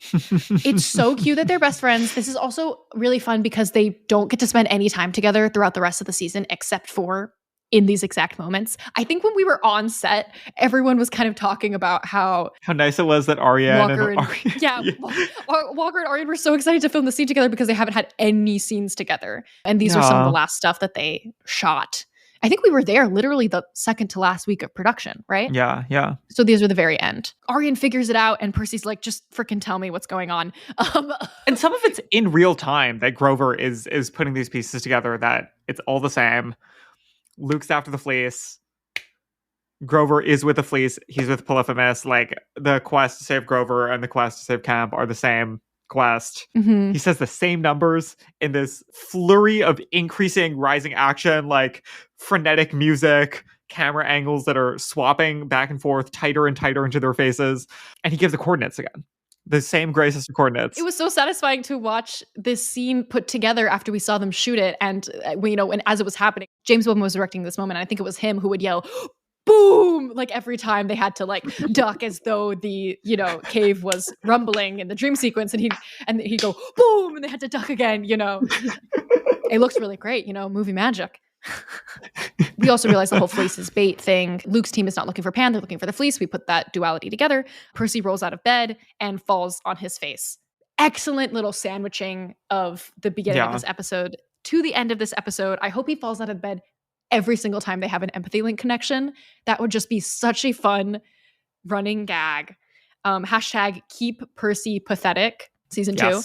It's so cute that they're best friends. This is also really fun because they don't get to spend any time together throughout the rest of the season except for in these exact moments. I think when we were on set, everyone was kind of talking about how nice it was that Aryan Walker and Walker and Aryan were so excited to film the scene together because they haven't had any scenes together. And these are some of the last stuff that they shot. I think we were there literally the second to last week of production, right? Yeah. So these are the very end. Aryan figures it out and Percy's like, just freaking tell me what's going on. And some of it's in real time that Grover is putting these pieces together, that it's all the same. Luke's after the fleece. Grover is with the fleece. He's with Polyphemus. Like, the quest to save Grover and the quest to save Camp are the same quest. Mm-hmm. He says the same numbers in this flurry of increasing rising action, like frenetic music, camera angles that are swapping back and forth tighter and tighter into their faces. And he gives the coordinates again. The same Grey Sister coordinates. It was so satisfying to watch this scene put together after we saw them shoot it. And, and as it was happening, James Wooden was directing this moment. And I think it was him who would yell, boom, like every time they had to like duck as though the, cave was rumbling in the dream sequence. And he'd go, boom, and they had to duck again, It looks really great, movie magic. We also realize the whole fleece is bait thing. Luke's team is not looking for Pan, they're looking for the fleece. We put that duality together. Percy rolls out of bed and falls on his face. Excellent little sandwiching of the beginning of this episode to the end of this episode. I hope he falls out of bed every single time they have an empathy link connection. That would just be such a fun running gag. Hashtag keep Percy pathetic. Season 2.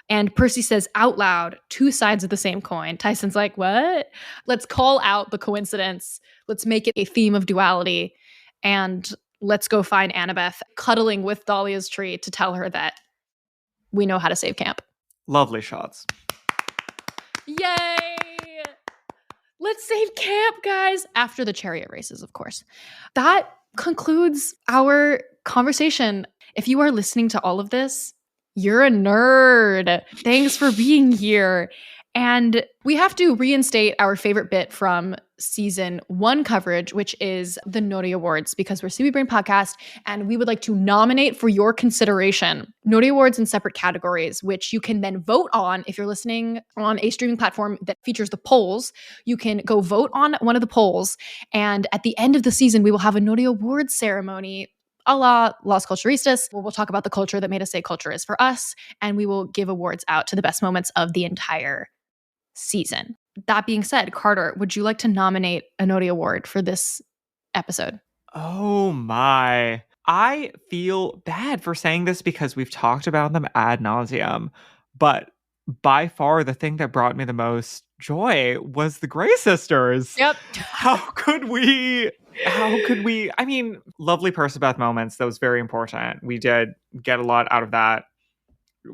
And Percy says out loud, two sides of the same coin. Tyson's like, what? Let's call out the coincidence. Let's make it a theme of duality. And let's go find Annabeth cuddling with Thalia's tree to tell her that we know how to save Camp. Lovely shots. Yay! Let's save Camp, guys. After the chariot races, of course. That concludes our conversation. If you are listening to all of this, you're a nerd. Thanks for being here. And we have to reinstate our favorite bit from season 1 coverage, which is the Noti Awards, because we're Seaweed Brain Podcast, and we would like to nominate for your consideration Noti Awards in separate categories, which you can then vote on. If you're listening on a streaming platform that features the polls, you can go vote on one of the polls. And at the end of the season, we will have a Noti Awards ceremony a la Las Culturistas, where we'll talk about the culture that made us say culture is for us, and we will give awards out to the best moments of the entire season. That being said, Carter, would you like to nominate a Noti Award for this episode? Oh my. I feel bad for saying this because we've talked about them ad nauseum, but by far the thing that brought me the most joy was the Grey Sisters. Yep. How could we? I mean, lovely Percabeth moments. That was very important. We did get a lot out of that.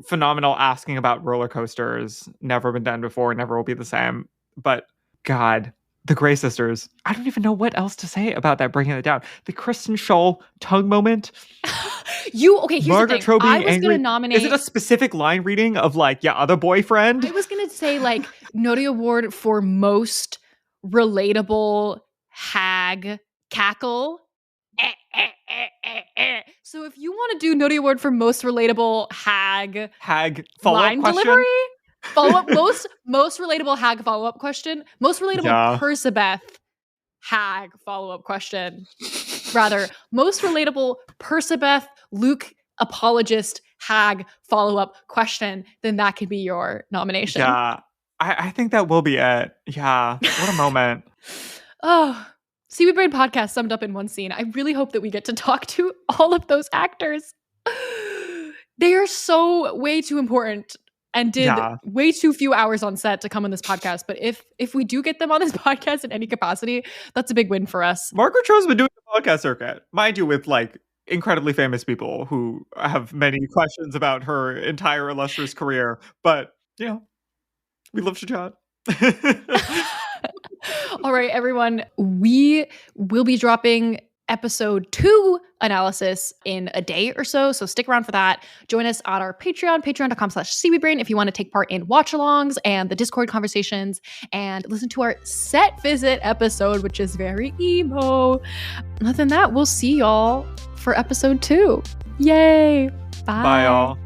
Phenomenal asking about roller coasters. Never been done before. Never will be the same. But God, the Grey Sisters. I don't even know what else to say about that, breaking it down. The Kristen Schaal tongue moment. Here's Margaret the thing. Troby I was angry. going to nominate... Is it a specific line reading of like, other boyfriend? I was going to say like Noti Award for most relatable hag cackle. So if you want to do Noti Award for most relatable hag follow-up line question? delivery, follow-up most relatable hag follow-up question, most relatable Percabeth hag follow-up question. Rather, most relatable Percabeth Luke apologist hag follow-up question, then that could be your nomination. Yeah, I think that will be it. Yeah, what a moment. Oh, Seaweed Brain Podcast summed up in one scene. I really hope that we get to talk to all of those actors. They are so way too important and did way too few hours on set to come on this podcast. But if we do get them on this podcast in any capacity, that's a big win for us. Margaret Cho's been doing the podcast circuit, mind you, with like incredibly famous people who have many questions about her entire illustrious career. But, we love to chat. All right, everyone. We will be dropping episode 2 analysis in a day or so. So stick around for that. Join us on our Patreon, patreon.com/seaweedbrain if you want to take part in watch-alongs and the Discord conversations and listen to our set visit episode, which is very emo. Other than that, we'll see y'all for episode 2. Yay! Bye. Bye, y'all.